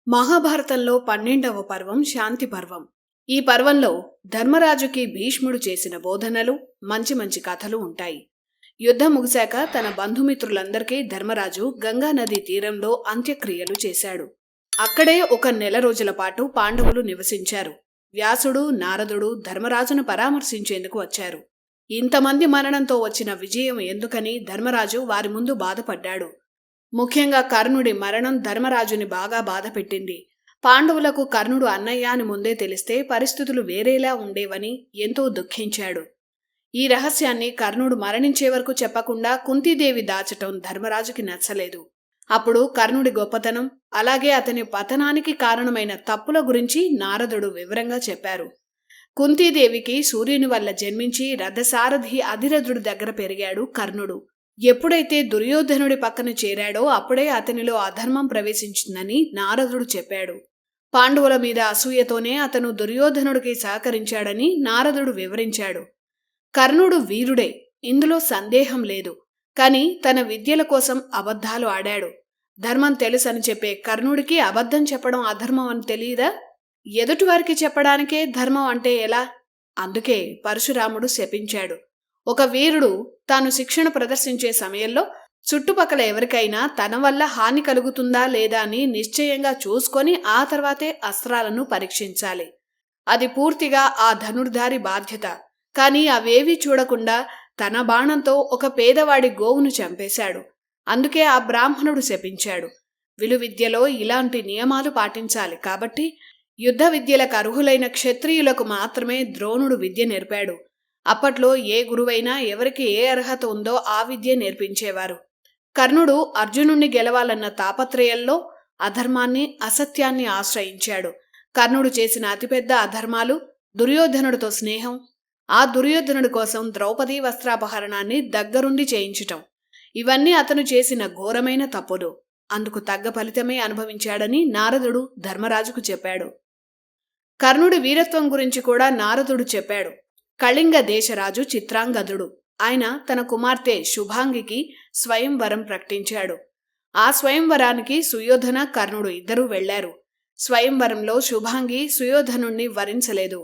మహాభారతంలో 12వ పర్వం శాంతి పర్వం. ఈ పర్వంలో ధర్మరాజుకి భీష్ముడు చేసిన బోధనలు, మంచి మంచి కథలు ఉంటాయి. యుద్ధం ముగిశాక తన బంధుమిత్రులందరికీ ధర్మరాజు గంగా నదీ తీరంలో అంత్యక్రియలు చేశాడు. అక్కడే ఒక నెల రోజుల పాటు పాండవులు నివసించారు. వ్యాసుడు, నారదుడు ధర్మరాజును పరామర్శించేందుకు వచ్చారు. ఇంతమంది మరణంతో వచ్చిన విజయం ఎందుకని ధర్మరాజు వారి ముందు బాధపడ్డాడు. ముఖ్యంగా కర్ణుడి మరణం ధర్మరాజుని బాగా బాధపెట్టింది. పాండవులకు కర్ణుడు అన్నయ్య అని ముందే తెలిస్తే పరిస్థితులు వేరేలా ఉండేవని ఎంతో దుఃఖించాడు. ఈ రహస్యాన్ని కర్ణుడు మరణించే వరకు చెప్పకుండా కుంతీదేవి దాచటం ధర్మరాజుకి నచ్చలేదు. అప్పుడు కర్ణుడి గొప్పతనం, అలాగే అతని పతనానికి కారణమైన తప్పుల గురించి నారదుడు వివరంగా చెప్పారు. కుంతీదేవికి సూర్యుని వల్ల జన్మించి రథసారథి అధిరథుడి దగ్గర పెరిగాడు కర్ణుడు. ఎప్పుడైతే దుర్యోధనుడి పక్కన చేరాడో అప్పుడే అతనిలో అధర్మం ప్రవేశించిందని నారదుడు చెప్పాడు. పాండవుల మీద అసూయతోనే అతను దుర్యోధనుడికి సహకరించాడని నారదుడు వివరించాడు. కర్ణుడు వీరుడే, ఇందులో సందేహం లేదు. కాని తన విద్యల కోసం అబద్ధాలు ఆడాడు. ధర్మం తెలుసని చెప్పే కర్ణుడికి అబద్ధం చెప్పడం అధర్మం అని తెలియదా? ఎదుటివారికి చెప్పడానికే ధర్మం అంటే ఎలా? అందుకే పరశురాముడు శపించాడు. ఒక వీరుడు తాను శిక్షణ ప్రదర్శించే సమయంలో చుట్టుపక్కల ఎవరికైనా తన వల్ల హాని కలుగుతుందా లేదా అని నిశ్చయంగా చూసుకొని ఆ తర్వాతే అస్త్రాలను పరీక్షించాలి. అది పూర్తిగా ఆ ధనుర్ధారి బాధ్యత. కాని అవేవీ చూడకుండా తన బాణంతో ఒక పేదవాడి గోవును చంపేశాడు. అందుకే ఆ బ్రాహ్మణుడు శపించాడు. విలువిద్యలో ఇలాంటి నియమాలు పాటించాలి. కాబట్టి యుద్ధ విద్యలకు అర్హులైన క్షత్రియులకు మాత్రమే ద్రోణుడు విద్య నేర్పాడు. అప్పట్లో ఏ గురువైనా ఎవరికి ఏ అర్హత ఉందో ఆ విద్య నేర్పించేవారు. కర్ణుడు అర్జునుణ్ణి గెలవాలన్న తాపత్రయంలో అధర్మాన్ని, అసత్యాన్ని ఆశ్రయించాడు. కర్ణుడు చేసిన అతిపెద్ద అధర్మాలు దుర్యోధనుడితో స్నేహం, ఆ దుర్యోధనుడి కోసం ద్రౌపదీ వస్త్రాపహరణాన్ని దగ్గరుండి చేయించటం. ఇవన్నీ అతను చేసిన ఘోరమైన తప్పులు. అందుకు తగ్గ ఫలితమే అనుభవించాడని నారదుడు ధర్మరాజుకు చెప్పాడు. కర్ణుడి వీరత్వం గురించి కూడా నారదుడు చెప్పాడు. కళింగ దేశరాజు చిత్రాంగదుడు. ఆయన తన కుమార్తె శుభాంగికి స్వయంవరం ప్రకటించాడు. ఆ స్వయంవరానికి సుయోధన, కర్ణుడు ఇద్దరూ వెళ్లారు. స్వయంవరంలో శుభాంగి సుయోధనుణ్ణి వరించలేదు.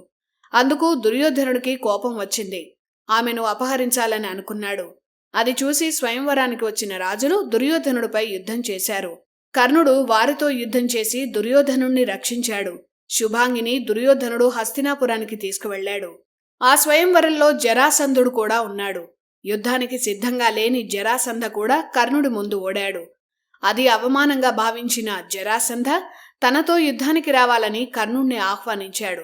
అందుకు దుర్యోధనుడికి కోపం వచ్చింది. ఆమెను అపహరించాలని అనుకున్నాడు. అది చూసి స్వయంవరానికి వచ్చిన రాజులు దుర్యోధనుడిపై యుద్ధం చేశారు. కర్ణుడు వారితో యుద్ధం చేసి దుర్యోధనుణ్ణి రక్షించాడు. శుభాంగిని దుర్యోధనుడు హస్తినాపురానికి తీసుకువెళ్లాడు. ఆ స్వయంవరంలో జరాసంధుడు కూడా ఉన్నాడు. యుద్ధానికి సిద్ధంగా లేని జరాసంధ కూడా కర్ణుడి ముందు ఓడాడు. అది అవమానంగా భావించిన జరాసంధ తనతో యుద్ధానికి రావాలని కర్ణుణ్ణి ఆహ్వానించాడు.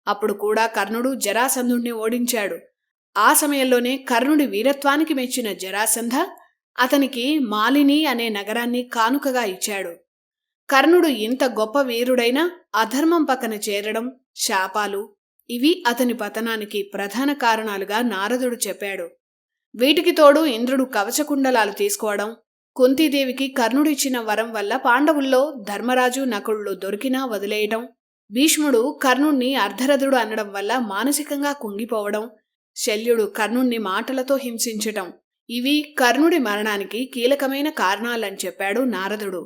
అప్పుడు కూడా కర్ణుడు జరాసంధుణ్ణి ఓడించాడు. ఆ సమయంలోనే కర్ణుడి వీరత్వానికి మెచ్చిన జరాసంధ అతనికి మాలిని అనే నగరాన్ని కానుకగా ఇచ్చాడు. కర్ణుడు ఇంత గొప్ప వీరుడైనా అధర్మం పక్కన చేరడం, శాపాలు ఇవి అతని పతనానికి ప్రధాన కారణాలుగా నారదుడు చెప్పాడు. వీటికి తోడు ఇంద్రుడు కవచకుండలాలు తీసుకోవడం, కుంతీదేవికి కర్ణుడిచ్చిన వరం వల్ల పాండవుల్లో ధర్మరాజు, నకుళ్ళు దొరికినా వదిలేయడం, భీష్ముడు కర్ణుణ్ణి అర్ధరథుడు అనడం వల్ల మానసికంగా కుంగిపోవడం, శల్యుడు కర్ణుణ్ణి మాటలతో హింసించటం ఇవి కర్ణుడి మరణానికి కీలకమైన కారణాలని చెప్పాడు నారదుడు.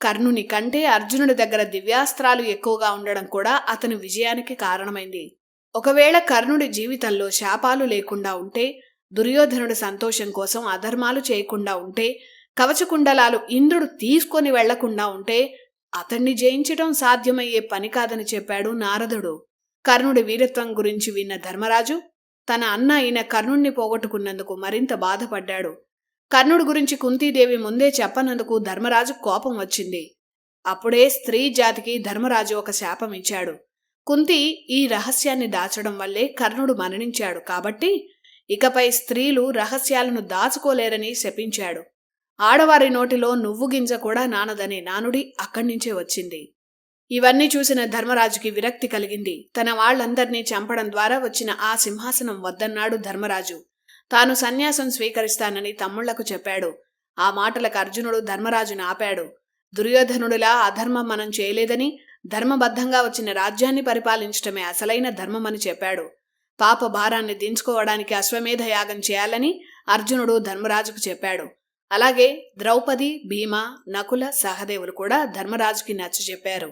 కర్ణుని కంటే అర్జునుడి దగ్గర దివ్యాస్త్రాలు ఎక్కువగా ఉండడం కూడా అతని విజయానికి కారణమైంది. ఒకవేళ కర్ణుడి జీవితంలో శాపాలు లేకుండా ఉంటే, దుర్యోధనుడి సంతోషం కోసం అధర్మాలు చేయకుండా ఉంటే, కవచకుండలాలు ఇంద్రుడు తీసుకొని వెళ్లకుండా ఉంటే అతన్ని జయించటం సాధ్యమయ్యే పని కాదని చెప్పాడు నారదుడు. కర్ణుడి వీరత్వం గురించి విన్న ధర్మరాజు తన అన్న అయిన కర్ణుణ్ణి పోగొట్టుకున్నందుకు మరింత బాధపడ్డాడు. కర్ణుడి గురించి కుంతీదేవి ముందే చెప్పనందుకు ధర్మరాజు కోపం వచ్చింది. అప్పుడే స్త్రీ జాతికి ధర్మరాజు ఒక శాపం ఇచ్చాడు. కుంతి ఈ రహస్యాన్ని దాచడం వల్లే కర్ణుడు మరణించాడు. కాబట్టి ఇకపై స్త్రీలు రహస్యాలను దాచుకోలేరని శపించాడు. ఆడవారి నోటిలో నువ్వు గింజ కూడా నానదనే నానుడి అక్కడ్నుంచే వచ్చింది. ఇవన్నీ చూసిన ధర్మరాజుకి విరక్తి కలిగింది. తన వాళ్లందర్నీ చంపడం ద్వారా వచ్చిన ఆ సింహాసనం వద్దన్నాడు ధర్మరాజు. తాను సన్యాసం స్వీకరిస్తానని తమ్ముళ్లకు చెప్పాడు. ఆ మాటలకు అర్జునుడు ధర్మరాజును ఆపాడు. దుర్యోధనుడిలా అధర్మం మనం చేయలేదని, ధర్మబద్ధంగా వచ్చిన రాజ్యాన్ని పరిపాలించటమే అసలైన ధర్మమని చెప్పాడు. పాప భారాన్ని దించుకోవడానికి అశ్వమేధ యాగం చేయాలని అర్జునుడు ధర్మరాజుకు చెప్పాడు. అలాగే ద్రౌపది, భీమ, నకుల, సహదేవులు కూడా ధర్మరాజుకి నచ్చజెప్పారు.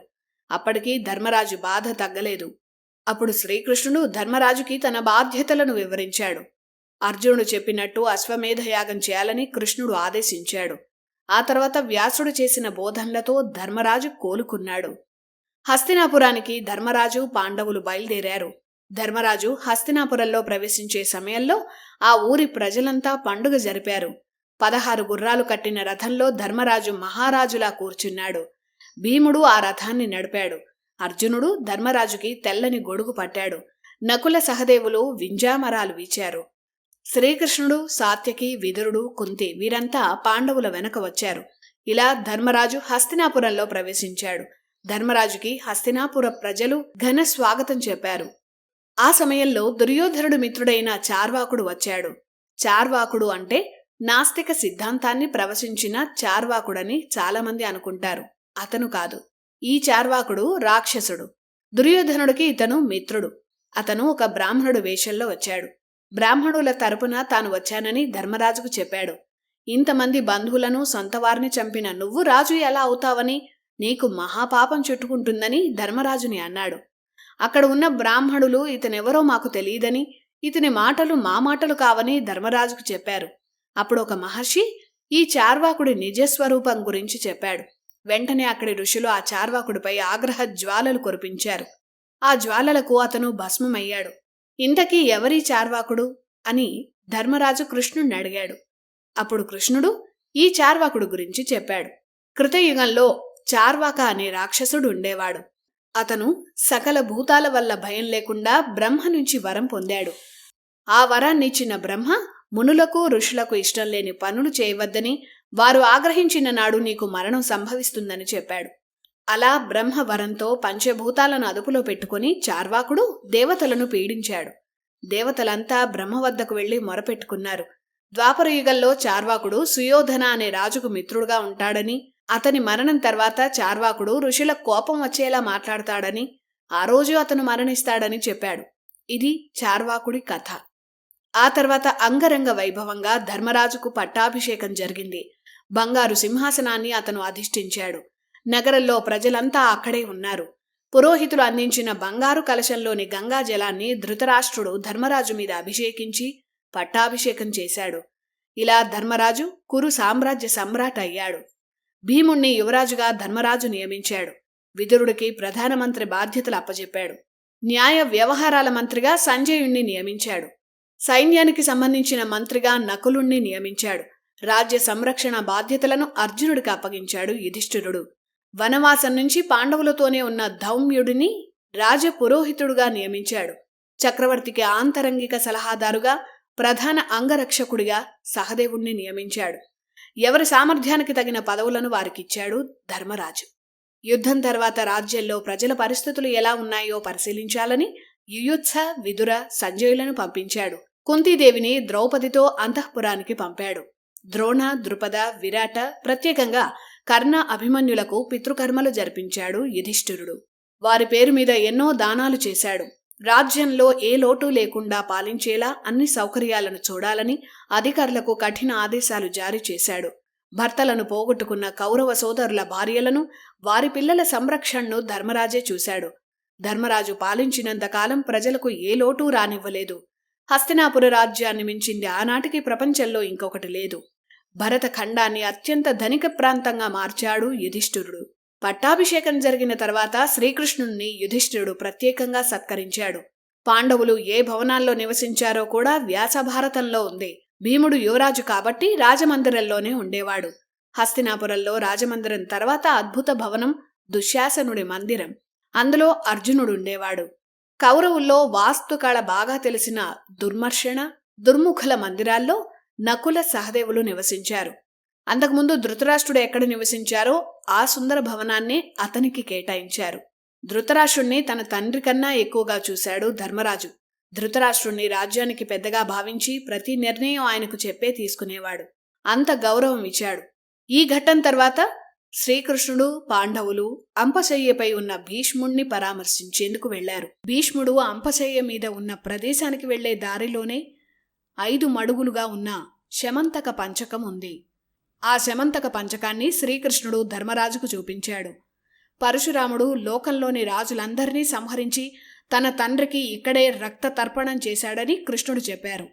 అప్పటికీ ధర్మరాజు బాధ తగ్గలేదు. అప్పుడు శ్రీకృష్ణుడు ధర్మరాజుకి తన బాధ్యతలను వివరించాడు. అర్జునుడు చెప్పినట్టు అశ్వమేధ యాగం చేయాలని కృష్ణుడు ఆదేశించాడు. ఆ తర్వాత వ్యాసుడు చేసిన బోధనలతో ధర్మరాజు కోలుకున్నాడు. హస్తినాపురానికి ధర్మరాజు, పాండవులు బయలుదేరారు. ధర్మరాజు హస్తినాపురంలో ప్రవేశించే సమయంలో ఆ ఊరి ప్రజలంతా పండుగ జరిపారు. 16 గుర్రాలు కట్టిన రథంలో ధర్మరాజు మహారాజులా కూర్చున్నాడు. భీముడు ఆ రథాన్ని నడిపాడు. అర్జునుడు ధర్మరాజుకి తెల్లని గొడుగు పట్టాడు. నకుల, సహదేవులు వింజామరాలు వీచారు. శ్రీకృష్ణుడు, సాత్యకి, విదురుడు, కుంతి వీరంతా పాండవుల వెనక వచ్చారు. ఇలా ధర్మరాజు హస్తినాపురంలో ప్రవేశించాడు. ధర్మరాజుకి హస్తినాపుర ప్రజలు ఘన స్వాగతం చెప్పారు. ఆ సమయంలో దుర్యోధనుడు మిత్రుడైన చార్వాకుడు వచ్చాడు. చార్వాకుడు అంటే నాస్తిక సిద్ధాంతాన్ని ప్రవచించిన చార్వాకుడని చాలామంది అనుకుంటారు. అతను కాదు. ఈ చార్వాకుడు రాక్షసుడు. దుర్యోధనుడికి ఇతను మిత్రుడు. అతను ఒక బ్రాహ్మణుడు వేషంలో వచ్చాడు. బ్రాహ్మణుల తరపున తాను వచ్చానని ధర్మరాజుకు చెప్పాడు. ఇంతమంది బంధువులను, సొంతవారిని చంపిన నువ్వు రాజు ఎలా అవుతావని, నీకు మహాపాపం చుట్టుకుంటుందని ధర్మరాజుని అన్నాడు. అక్కడ ఉన్న బ్రాహ్మణులు ఇతనెవరో మాకు తెలియదని, ఇతని మాటలు మా మాటలు కావని ధర్మరాజుకు చెప్పారు. అప్పుడు ఒక మహర్షి ఈ చార్వాకుడి నిజస్వరూపం గురించి చెప్పాడు. వెంటనే అక్కడి ఋషులు ఆ చార్వాకుడిపై ఆగ్రహ జ్వాలలు కురిపించారు. ఆ జ్వాలలకు అతను భస్మమయ్యాడు. ఇంతకీ ఎవరీ చార్వాకుడు అని ధర్మరాజు కృష్ణుణ్ణి అడిగాడు. అప్పుడు కృష్ణుడు ఈ చార్వాకుడు గురించి చెప్పాడు. కృతయుగంలో చార్వాక అనే రాక్షసుడు ఉండేవాడు. అతను సకల భూతాల వల్ల భయం లేకుండా బ్రహ్మ నుంచి వరం పొందాడు. ఆ వరాన్నిచ్చిన బ్రహ్మ మునులకు, ఋషులకు ఇష్టం లేని పనులు చేయవద్దని, వారు ఆగ్రహించిన నాడు నీకు మరణం సంభవిస్తుందని చెప్పాడు. అలా బ్రహ్మ వరంతో పంచభూతాలను అదుపులో పెట్టుకుని చార్వాకుడు దేవతలను పీడించాడు. దేవతలంతా బ్రహ్మ వద్దకు వెళ్లి మొరపెట్టుకున్నారు. ద్వాపరయుగంలో చార్వాకుడు సుయోధన అనే రాజుకు మిత్రుడుగా ఉంటాడని, అతని మరణం తర్వాత చార్వాకుడు ఋషుల కోపం వచ్చేలా మాట్లాడతాడని, ఆ రోజు అతను మరణిస్తాడని చెప్పాడు. ఇది చార్వాకుడి కథ. ఆ తర్వాత అంగరంగ వైభవంగా ధర్మరాజుకు పట్టాభిషేకం జరిగింది. బంగారు సింహాసనాన్ని అతను అధిష్ఠించాడు. నగరంలో ప్రజలంతా అక్కడే ఉన్నారు. పురోహితులు అందించిన బంగారు కలశంలోని గంగా జలాన్ని ధృతరాష్ట్రుడు ధర్మరాజు మీద అభిషేకించి పట్టాభిషేకం చేశాడు. ఇలా ధర్మరాజు కురు సామ్రాజ్య సమ్రాట్ అయ్యాడు. భీముణ్ణి యువరాజుగా ధర్మరాజు నియమించాడు. విదురుడికి ప్రధానమంత్రి బాధ్యతలు అప్పజెప్పాడు. న్యాయ వ్యవహారాల మంత్రిగా సంజయుణ్ణి నియమించాడు. సైన్యానికి సంబంధించిన మంత్రిగా నకులుణ్ణి నియమించాడు. రాజ్య సంరక్షణ బాధ్యతలను అర్జునుడికి అప్పగించాడు యుధిష్ఠిరుడు. వనవాసం నుంచి పాండవులతోనే ఉన్న ధౌమ్యుడిని రాజపురోహితుడుగా నియమించాడు. చక్రవర్తికి ఆంతరంగిక సలహాదారుగా, ప్రధాన అంగరక్షకుడిగా సహదేవుణ్ణి నియమించాడు. ఎవరి సామర్థ్యానికి తగిన పదవులను వారికిచ్చాడు ధర్మరాజు. యుద్ధం తర్వాత రాజ్యంలో ప్రజల పరిస్థితులు ఎలా ఉన్నాయో పరిశీలించాలని యుయుత్స, విదుర, సంజయులను పంపించాడు. కుంతీదేవిని ద్రౌపదితో అంతఃపురానికి పంపాడు. ద్రోణ, ద్రుపద, విరాట, ప్రత్యేకంగా కర్ణ, అభిమన్యులకు పితృకర్మలు జరిపించాడు యుధిష్ఠిరుడు. వారి పేరు మీద ఎన్నో దానాలు చేశాడు. రాజ్యంలో ఏ లోటు లేకుండా పాలించేలా అన్ని సౌకర్యాలను చూడాలని అధికారులకు కఠిన ఆదేశాలు జారీ చేశాడు. భర్తలను పోగొట్టుకున్న కౌరవ సోదరుల భార్యలను, వారి పిల్లల సంరక్షణను ధర్మరాజే చూశాడు. ధర్మరాజు పాలించినంతకాలం ప్రజలకు ఏ లోటూ రానివ్వలేదు. హస్తినాపుర రాజ్యాన్ని మించింది ఆనాటికి ప్రపంచంలో ఇంకొకటి లేదు. భరత ఖండాన్ని అత్యంత ధనిక ప్రాంతంగా మార్చాడు యుధిష్ఠిరుడు. పట్టాభిషేకం జరిగిన తర్వాత శ్రీకృష్ణుణ్ణి యుధిష్ఠిరుడు ప్రత్యేకంగా సత్కరించాడు. పాండవులు ఏ భవనాల్లో నివసించారో కూడా వ్యాసభారతంలో ఉంది. భీముడు యువరాజు కాబట్టి రాజమందిరంలోనే ఉండేవాడు. హస్తినాపురంలో రాజమందిరం తర్వాత అద్భుత భవనం దుశ్శాసనుడి మందిరం. అందులో అర్జునుడుండేవాడు. కౌరవుల్లో వాస్తుకళ బాగా తెలిసిన దుర్మర్షణ, దుర్ముఖుల మందిరాల్లో నకుల, సహదేవులు నివసించారు. అంతకుముందు ధృతరాష్ట్రుడు ఎక్కడ నివసించారో ఆ సుందర భవనాన్నే అతనికి కేటాయించారు. ధృతరాష్ట్రుణ్ణి తన తండ్రి కన్నా ఎక్కువగా చూశాడు ధర్మరాజు. ధృతరాష్ట్రుణ్ణి రాజ్యానికి పెద్దగా భావించి ప్రతి నిర్ణయం ఆయనకు చెప్పే తీసుకునేవాడు. అంత గౌరవం ఇచ్చాడు. ఈ ఘట్టం తర్వాత శ్రీకృష్ణుడు, పాండవులు అంపశయ్యపై ఉన్న భీష్ముణ్ణి పరామర్శించేందుకు వెళ్లారు. భీష్ముడు అంపశయ్య మీద ఉన్న ప్రదేశానికి వెళ్లే దారిలోనే 5 మడుగులుగా ఉన్న శమంతక పంచకం ఉంది. ఆ శమంతక పంచకాన్ని శ్రీకృష్ణుడు ధర్మరాజుకు చూపించాడు. పరశురాముడు లోకంలోని రాజులందరినీ సంహరించి తన తండ్రికి ఇక్కడే రక్త తర్పణం చేశాడని కృష్ణుడు చెప్పారు.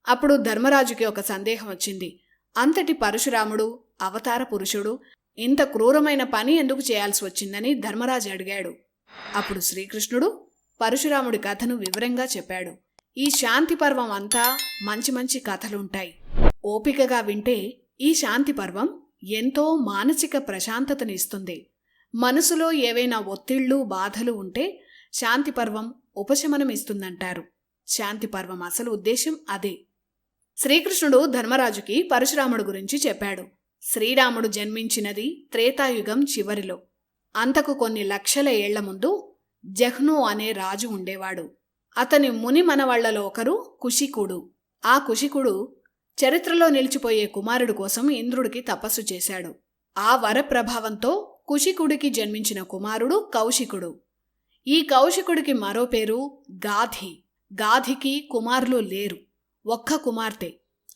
అప్పుడు ధర్మరాజుకి ఒక సందేహం వచ్చింది. అంతటి పరశురాముడు అవతార పురుషుడు ఇంత క్రూరమైన పని ఎందుకు చేయాల్సి వచ్చిందని ధర్మరాజు అడిగాడు. అప్పుడు శ్రీకృష్ణుడు పరశురాముడి కథను వివరంగా చెప్పాడు. ఈ శాంతి పర్వం అంతా మంచి మంచి కథలుంటాయి. ఓపికగా వింటే ఈ శాంతి పర్వం ఎంతో మానసిక ప్రశాంతతని ఇస్తుంది. మనసులో ఏవైనా ఒత్తిళ్లు బాధలు ఉంటే శాంతి పర్వం ఉపశమనం ఇస్తుందంటారు. శాంతి పర్వం అసలు ఉద్దేశం అదే. శ్రీకృష్ణుడు ధర్మరాజుకి పరశురాముడు గురించి చెప్పాడు. శ్రీరాముడు జన్మించినది త్రేతాయుగం చివరిలో. అంతకు కొన్ని లక్షల ఏళ్ల ముందు జహ్ను అనే రాజు ఉండేవాడు. అతని ముని మనవళ్లలో ఒకరు కుశికుడు. ఆ కుశికుడు చరిత్రలో నిలిచిపోయే కుమారుడు కోసం ఇంద్రుడికి తపస్సు చేశాడు. ఆ వర ప్రభావంతో కుశికుడికి జన్మించిన కుమారుడు కౌశికుడు. ఈ కౌశికుడికి మరో పేరు గాధి. గాధికి కుమారులు లేరు, ఒక్క కుమార్తె.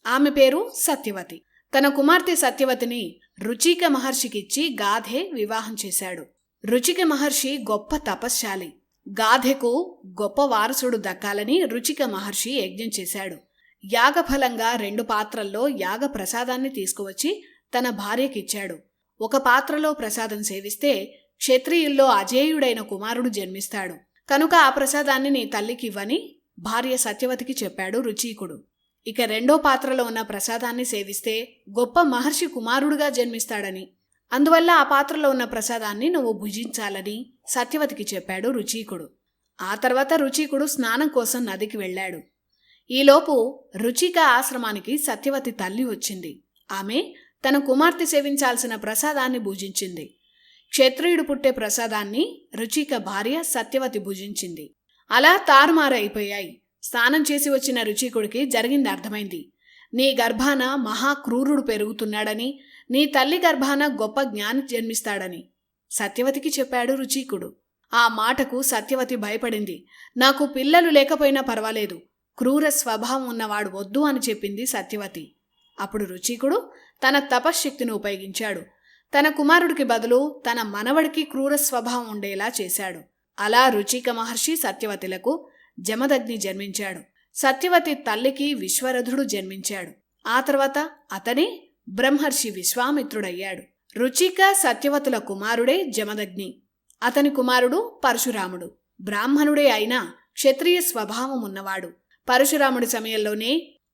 ఆమె పేరు సత్యవతి. తన కుమార్తె సత్యవతిని రుచిక మహర్షికిచ్చి గాధే వివాహం చేశాడు. రుచిక మహర్షి గొప్ప తపశ్శాలి. గాధెకు గొప్ప వారసుడు దక్కాలని రుచిక మహర్షి యజ్ఞం చేశాడు. యాగఫలంగా 2 పాత్రల్లో యాగ ప్రసాదాన్ని తీసుకువచ్చి తన భార్యకిచ్చాడు. ఒక పాత్రలో ప్రసాదం సేవిస్తే క్షత్రియుల్లో అజేయుడైన కుమారుడు జన్మిస్తాడు. కనుక ఆ ప్రసాదాన్ని నీ తల్లికివ్వని భార్య సత్యవతికి చెప్పాడు రుచీకుడు. ఇక 2వ పాత్రలో ఉన్న ప్రసాదాన్ని సేవిస్తే గొప్ప మహర్షి కుమారుడుగా జన్మిస్తాడని, అందువల్ల ఆ పాత్రలో ఉన్న ప్రసాదాన్ని నువ్వు భుజించాలని సత్యవతికి చెప్పాడు రుచీకుడు. ఆ తర్వాత రుచీకుడు స్నానం కోసం నదికి వెళ్ళాడు. ఈలోపు రుచిక ఆశ్రమానికి సత్యవతి తల్లి వచ్చింది. ఆమె తన కుమార్తె సేవించాల్సిన ప్రసాదాన్ని భుజించింది. క్షత్రియుడు పుట్టే ప్రసాదాన్ని రుచిక భార్య సత్యవతి భుజించింది. అలా తారుమారైపోయాయి. స్నానం చేసి వచ్చిన రుచికుడికి జరిగింది అర్థమైంది. నీ గర్భాన మహాక్రూరుడు పెరుగుతున్నాడని, నీ తల్లి గర్భాన గొప్ప జ్ఞాని జన్మిస్తాడని సత్యవతికి చెప్పాడు రుచీకుడు. ఆ మాటకు సత్యవతి భయపడింది. నాకు పిల్లలు లేకపోయినా పర్వాలేదు, క్రూర స్వభావం ఉన్నవాడు వద్దు అని చెప్పింది సత్యవతి. అప్పుడు రుచీకుడు తన తపశ్శక్తిని ఉపయోగించాడు. తన కుమారుడికి బదులు తన మనవడికి క్రూర స్వభావం ఉండేలా చేశాడు. అలా రుచిక మహర్షి సత్యవతిలకు జమదగ్ని జన్మించాడు. సత్యవతి తల్లికి విశ్వరథుడు జన్మించాడు. ఆ తర్వాత అతనే బ్రహ్మర్షి విశ్వామిత్రుడయ్యాడు. రుచిక సత్యవతుల కుమారుడే జమదగ్ని. అతని కుమారుడు పరశురాముడు. బ్రాహ్మణుడే అయినా క్షత్రియ స్వభావం ఉన్నవాడు. పరశురాముడి సమయంలోనే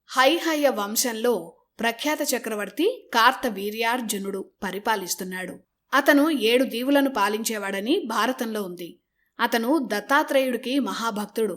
హైహయ వంశంలో ప్రఖ్యాత చక్రవర్తి కార్తవీర్యార్జునుడు పరిపాలిస్తున్నాడు. అతను 7 దీవులను పాలించేవాడని భారతంలో ఉంది. అతను దత్తాత్రేయుడికి మహాభక్తుడు.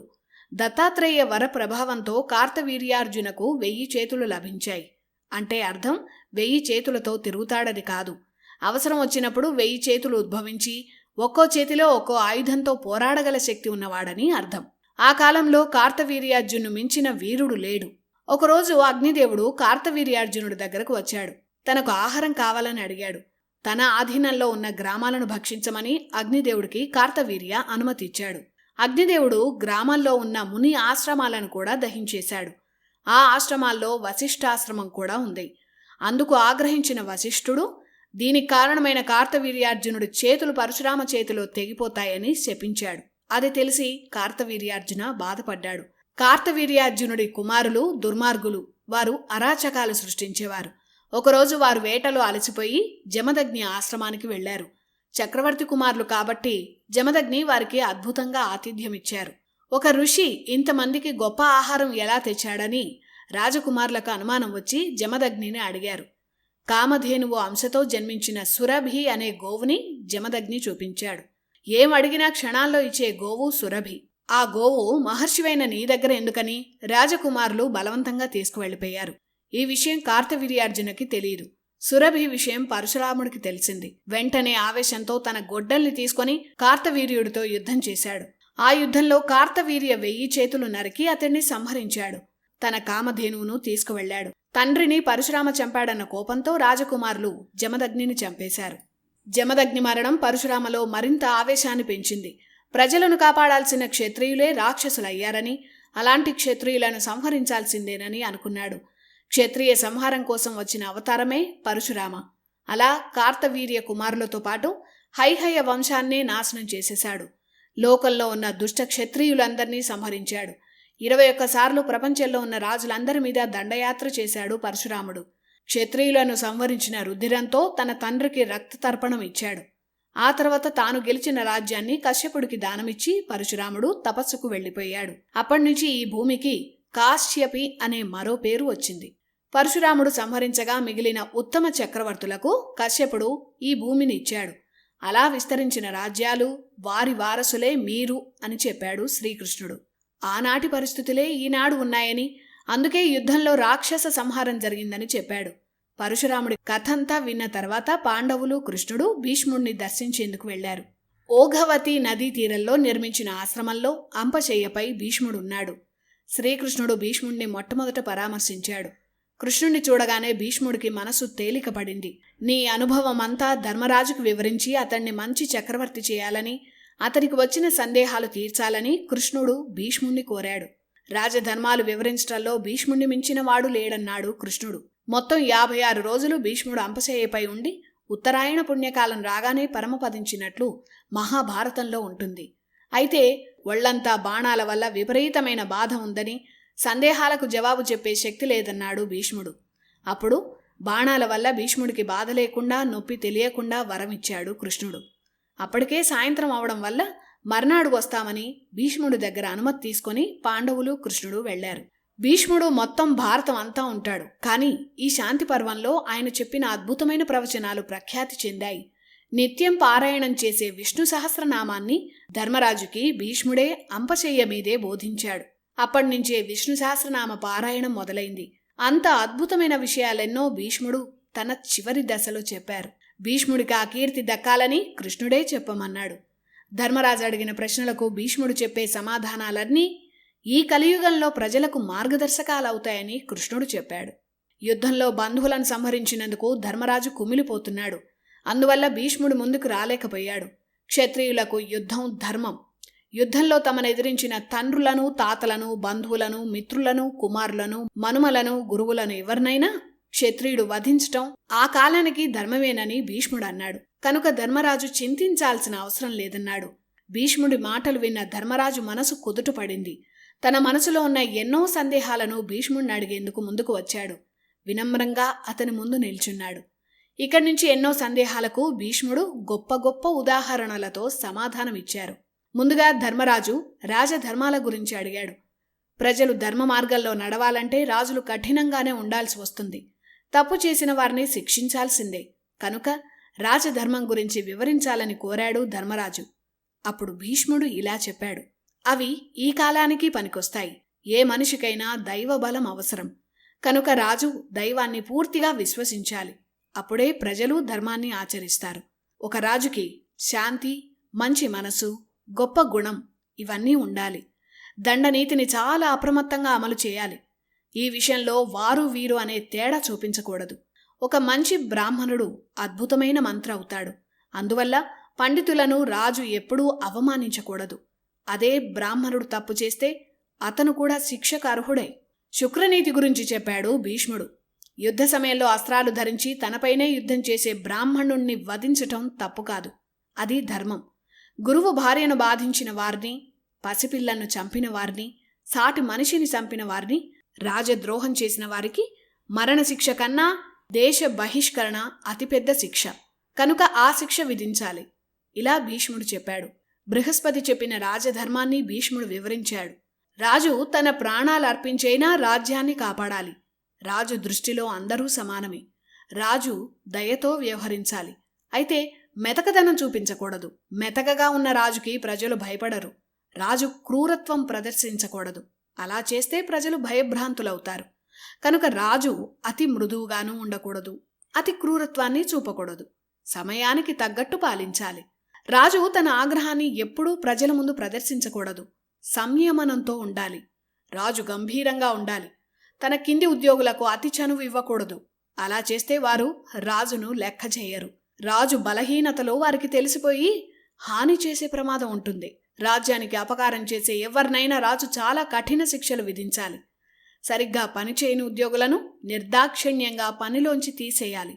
దత్తాత్రేయ వర ప్రభావంతో కార్తవీర్యార్జునకు 1000 చేతులు లభించాయి. అంటే అర్థం 1000 చేతులతో తిరుగుతాడని కాదు. అవసరం వచ్చినప్పుడు 1000 చేతులు ఉద్భవించి ఒక్కో చేతిలో ఒక్కో ఆయుధంతో పోరాడగల శక్తి ఉన్నవాడని అర్థం. ఆ కాలంలో కార్తవీర్యార్జును మించిన వీరుడు లేడు. ఒకరోజు అగ్నిదేవుడు కార్తవీర్యార్జునుడి దగ్గరకు వచ్చాడు. తనకు ఆహారం కావాలని అడిగాడు. తన ఆధీనంలో ఉన్న గ్రామాలను భక్షించమని అగ్నిదేవుడికి కార్తవీర్య అనుమతి ఇచ్చాడు. అగ్నిదేవుడు గ్రామాల్లో ఉన్న ముని ఆశ్రమాలను కూడా దహించేశాడు. ఆ ఆశ్రమాల్లో వశిష్ఠాశ్రమం కూడా ఉంది. అందుకు ఆగ్రహించిన వశిష్ఠుడు దీనికి కారణమైన కార్తవీర్యార్జునుడి చేతులు పరశురామ చేతిలో తెగిపోతాయని శపించాడు. అది తెలిసి కార్తవీర్యార్జున బాధపడ్డాడు. కార్తవీర్యార్జునుడి కుమారులు దుర్మార్గులు. వారు అరాచకాలు సృష్టించేవారు. ఒకరోజు వారు వేటలో అలసిపోయి జమదగ్ని ఆశ్రమానికి వెళ్లారు. చక్రవర్తి కుమారులు కాబట్టి జమదగ్ని వారికి అద్భుతంగా ఆతిథ్యమిచ్చారు. ఒక ఋషి ఇంతమందికి గొప్ప ఆహారం ఎలా తెచ్చాడని రాజకుమారులకు అనుమానం వచ్చి జమదగ్నిని అడిగారు. కామధేనువు అంశతో జన్మించిన సురభి అనే గోవుని జమదగ్ని చూపించాడు. ఏం అడిగినా క్షణాల్లో ఇచ్చే గోవు సురభి. ఆ గోవు మహర్షివైన నీ దగ్గర ఎందుకని రాజకుమారులు బలవంతంగా తీసుకువెళ్లిపోయారు. ఈ విషయం కార్తవీర్యార్జునకి తెలియదు. సురభి విషయం పరశురాముడికి తెలిసింది. వెంటనే ఆవేశంతో తన గొడ్డల్ని తీసుకొని కార్తవీర్యుడితో యుద్ధం చేశాడు. ఆ యుద్ధంలో కార్తవీర్య 1000 చేతులు నరికి అతన్ని సంహరించాడు. తన కామధేనువును తీసుకువెళ్లాడు. తండ్రిని పరశురామ చంపాడన్న కోపంతో రాజకుమారులు జమదగ్నిని చంపేశారు. జమదగ్ని మరణం పరశురామలో మరింత ఆవేశాన్ని పెంచింది. ప్రజలను కాపాడాల్సిన క్షత్రియులే రాక్షసులయ్యారని, అలాంటి క్షత్రియులను సంహరించాల్సిందేనని అనుకున్నాడు. క్షత్రియ సంహారం కోసం వచ్చిన అవతారమే పరశురామ. అలా కార్తవీర్య కుమారులతో పాటు హైహయ వంశాన్నే నాశనం చేసేశాడు. లోకంలో ఉన్న దుష్ట క్షత్రియులందరినీ సంహరించాడు. 21 సార్లు ప్రపంచంలో ఉన్న రాజులందరి మీద దండయాత్ర చేశాడు పరశురాముడు. క్షత్రియులను సంహరించిన రుధిరంతో తన తండ్రికి రక్త తర్పణం ఇచ్చాడు. ఆ తర్వాత తాను గెలిచిన రాజ్యాన్ని కశ్యపుడికి దానమిచ్చి పరశురాముడు తపస్సుకు వెళ్లిపోయాడు. అప్పటినుంచి ఈ భూమికి కాశ్యపి అనే మరో పేరు వచ్చింది. పరశురాముడు సంహరించగా మిగిలిన ఉత్తమ చక్రవర్తులకు కశ్యపుడు ఈ భూమిని ఇచ్చాడు. అలా విస్తరించిన రాజ్యాలు వారి వారసులే మీరు అని చెప్పాడు శ్రీకృష్ణుడు. ఆనాటి పరిస్థితులే ఈనాడు ఉన్నాయని, అందుకే యుద్ధంలో రాక్షస సంహారం జరిగిందని చెప్పాడు. పరశురాముడి కథంతా విన్న తర్వాత పాండవులు, కృష్ణుడు భీష్ముడిని దర్శించేందుకు వెళ్లారు. ఓఘవతి నదీ తీరంలో నిర్మించిన ఆశ్రమంలో అంపశయ్యపై భీష్ముడున్నాడు. శ్రీకృష్ణుడు భీష్ముడిని మొట్టమొదట పరామర్శించాడు. కృష్ణుణ్ణి చూడగానే భీష్ముడికి మనసు తేలికపడింది. నీ అనుభవమంతా ధర్మరాజుకు వివరించి అతన్ని మంచి చక్రవర్తి చేయాలని, అతనికి వచ్చిన సందేహాలు తీర్చాలని కృష్ణుడు భీష్ముణ్ణి కోరాడు. రాజధర్మాలు వివరించటంలో భీష్ముణ్ణి మించిన వాడు లేడన్నాడు కృష్ణుడు. మొత్తం 56 రోజులు భీష్ముడు అంపశయ్యపై ఉండి ఉత్తరాయణ పుణ్యకాలం రాగానే పరమపదించినట్లు మహాభారతంలో ఉంటుంది. అయితే ఒళ్లంతా బాణాల వల్ల విపరీతమైన బాధ ఉందని, సందేహాలకు జవాబు చెప్పే శక్తి లేదన్నాడు భీష్ముడు. అప్పుడు బాణాల వల్ల భీష్ముడికి బాధ లేకుండా, నొప్పి తెలియకుండా వరమిచ్చాడు కృష్ణుడు. అప్పటికే సాయంత్రం అవడం వల్ల మర్నాడు వస్తామని భీష్ముడి దగ్గర అనుమతి తీసుకుని పాండవులు, కృష్ణుడు వెళ్లారు. భీష్ముడు మొత్తం భారతం అంతా ఉంటాడు. కానీ ఈ శాంతి పర్వంలో ఆయన చెప్పిన అద్భుతమైన ప్రవచనాలు ప్రఖ్యాతి చెందాయి. నిత్యం పారాయణం చేసే విష్ణు సహస్రనామాన్ని ధర్మరాజుకి భీష్ముడే అంపశయ్య మీదే బోధించాడు. అప్పటినుంచే విష్ణు సహస్రనామ పారాయణం మొదలైంది. అంత అద్భుతమైన విషయాలెన్నో భీష్ముడు తన చివరి దశలో చెప్పారు. భీష్ముడికి ఆ కీర్తి దక్కాలని కృష్ణుడే చెప్పమన్నాడు. ధర్మరాజు అడిగిన ప్రశ్నలకు భీష్ముడు చెప్పే సమాధానాలన్నీ ఈ కలియుగంలో ప్రజలకు మార్గదర్శకాలవుతాయని కృష్ణుడు చెప్పాడు. యుద్ధంలో బంధువులను సంహరించినందుకు ధర్మరాజు కుమిలిపోతున్నాడు. అందువల్ల భీష్ముడు ముందుకు రాలేకపోయాడు. క్షత్రియులకు యుద్ధం ధర్మం. యుద్ధంలో తమను ఎదిరించిన తండ్రులను, తాతలను, బంధువులను, మిత్రులను, కుమారులను, మనుమలను, గురువులను ఎవరినైనా క్షత్రియుడు వధించటం ఆ కాలానికి ధర్మమేనని భీష్ముడు అన్నాడు. కనుక ధర్మరాజు చింతించాల్సిన అవసరం లేదన్నాడు. భీష్ముడి మాటలు విన్న ధర్మరాజు మనసు కుదుటపడింది. తన మనసులో ఉన్న ఎన్నో సందేహాలను భీష్ముడిని అడిగేందుకు ముందుకు వచ్చాడు. వినమ్రంగా అతని ముందు నిల్చున్నాడు. ఇక్కడి నుంచి ఎన్నో సందేహాలకు భీష్ముడు గొప్ప గొప్ప ఉదాహరణలతో సమాధానమిచ్చారు. ముందుగా ధర్మరాజు రాజధర్మాల గురించి అడిగాడు. ప్రజలు ధర్మ మార్గంలో నడవాలంటే రాజులు కఠినంగానే ఉండాల్సి వస్తుంది. తప్పు చేసిన వారిని శిక్షించాల్సిందే. కనుక రాజధర్మం గురించి వివరించాలని కోరాడు ధర్మరాజు. అప్పుడు భీష్ముడు ఇలా చెప్పాడు. అవి ఈ కాలానికి పనికొస్తాయి. ఏ మనిషికైనా దైవబలం అవసరం. కనుక రాజు దైవాన్ని పూర్తిగా విశ్వసించాలి. అప్పుడే ప్రజలు ధర్మాన్ని ఆచరిస్తారు. ఒక రాజుకి శాంతి, మంచి మనసు, గొప్ప గుణం ఇవన్నీ ఉండాలి. దండనీతిని చాలా అప్రమత్తంగా అమలు చేయాలి. ఈ విషయంలో వారు వీరు అనే తేడా చూపించకూడదు. ఒక మంచి బ్రాహ్మణుడు అద్భుతమైన మంత్రి అవుతాడు. అందువల్ల పండితులను రాజు ఎప్పుడూ అవమానించకూడదు. అదే బ్రాహ్మణుడు తప్పు చేస్తే అతను కూడా శిక్షకు అర్హుడే. శుక్రనీతి గురించి చెప్పాడు భీష్ముడు. యుద్ధ సమయంలో అస్త్రాలు ధరించి తనపైనే యుద్ధం చేసే బ్రాహ్మణుణ్ణి వధించటం తప్పు కాదు. అది ధర్మం. గురువు భార్యను బాధించిన వారిని, పసిపిల్లను చంపిన వారిని, సాటి మనిషిని చంపిన వారిని, రాజద్రోహం చేసిన వారికి మరణశిక్ష కన్నా దేశ బహిష్కరణ అతిపెద్ద శిక్ష. కనుక ఆ శిక్ష విధించాలి. ఇలా భీష్ముడు చెప్పాడు. బృహస్పతి చెప్పిన రాజధర్మాన్ని భీష్ముడు వివరించాడు. రాజు తన ప్రాణాలు అర్పించైనా రాజ్యాన్ని కాపాడాలి. రాజు దృష్టిలో అందరూ సమానమే. రాజు దయతో వ్యవహరించాలి. అయితే మెతకదనం చూపించకూడదు. మెతకగా ఉన్న రాజుకి ప్రజలు భయపడరు. రాజు క్రూరత్వం ప్రదర్శించకూడదు. అలా చేస్తే ప్రజలు భయభ్రాంతులవుతారు. కనుక రాజు అతి మృదువుగానూ ఉండకూడదు. అతి క్రూరత్వాన్ని చూపకూడదు. సమయానికి తగ్గట్టు పాలించాలి. రాజు తన ఆగ్రహాన్ని ఎప్పుడూ ప్రజల ముందు ప్రదర్శించకూడదు. సంయమనంతో ఉండాలి. రాజు గంభీరంగా ఉండాలి. తన కింది ఉద్యోగులకు అతి చనువు ఇవ్వకూడదు. అలా చేస్తే వారు రాజును లెక్క చేయరు. రాజు బలహీనతలో వారికి తెలిసిపోయి హాని చేసే ప్రమాదం ఉంటుంది. రాజ్యానికి అపకారం చేసే ఎవరినైనా రాజు చాలా కఠిన శిక్షలు విధించాలి. సరిగ్గా పనిచేయని ఉద్యోగులను నిర్దాక్షిణ్యంగా పనిలోంచి తీసేయాలి.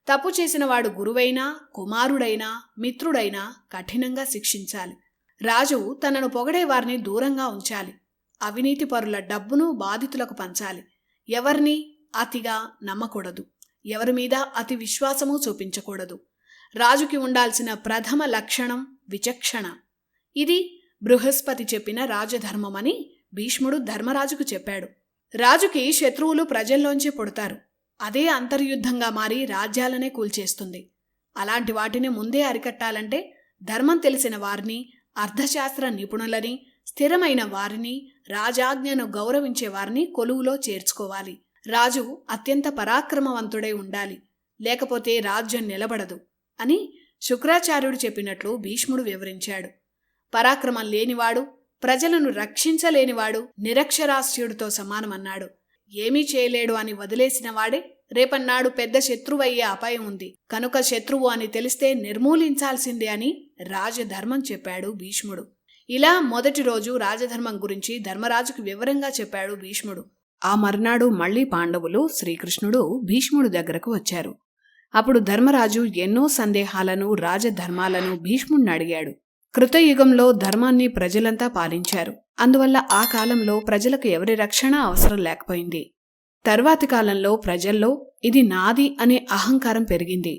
తప్పు చేసిన వాడు గురువైనా, కుమారుడైనా, మిత్రుడైనా కఠినంగా శిక్షించాలి. రాజు తనను పొగడే వారిని దూరంగా ఉంచాలి. అవినీతి పరుల డబ్బును బాధితులకు పంచాలి. ఎవరిని అతిగా నమ్మకూడదు. ఎవరి మీద అతి విశ్వాసము చూపించకూడదు. రాజుకి ఉండాల్సిన ప్రథమ లక్షణం విచక్షణ. ఇది బృహస్పతి చెప్పిన రాజధర్మమని భీష్ముడు ధర్మరాజుకు చెప్పాడు. రాజుకి శత్రువులు ప్రజల్లోంచి పుడతారు. అదే అంతర్యుద్ధంగా మారి రాజ్యాలనే కూల్చేస్తుంది. అలాంటి వాటిని ముందే అరికట్టాలంటే ధర్మం తెలిసిన వారిని, అర్థశాస్త్ర నిపుణులని, స్థిరమైన వారిని, రాజాజ్ఞను గౌరవించే వారిని కొలువులో చేర్చుకోవాలి. రాజు అత్యంత పరాక్రమవంతుడై ఉండాలి, లేకపోతే రాజ్యం నిలబడదు అని శుక్రాచార్యుడు చెప్పినట్లు భీష్ముడు వివరించాడు. పరాక్రమం లేనివాడు, ప్రజలను రక్షించలేనివాడు నిరక్షరాస్యుడితో సమానమన్నాడు. ఏమీ చేయలేడు అని వదిలేసిన వాడే రేపన్నాడు పెద్ద శత్రువయ్యే అపాయం ఉంది. కనుక శత్రువు అని తెలిస్తే నిర్మూలించాల్సిందే అని రాజధర్మం చెప్పాడు భీష్ముడు. ఇలా మొదటి రోజు రాజధర్మం గురించి ధర్మరాజుకు వివరంగా చెప్పాడు భీష్ముడు. ఆ మర్నాడు మళ్లీ పాండవులు, శ్రీకృష్ణుడు భీష్ముడు దగ్గరకు వచ్చారు. అప్పుడు ధర్మరాజు ఎన్నో సందేహాలను, రాజధర్మాలను భీష్ముడిని అడిగాడు. కృతయుగంలో ధర్మాన్ని ప్రజలంతా పాలించారు. అందువల్ల ఆ కాలంలో ప్రజలకు ఎవరి రక్షణ అవసరం లేకపోయింది. తర్వాతి కాలంలో ప్రజల్లో ఇది నాది అనే అహంకారం పెరిగింది.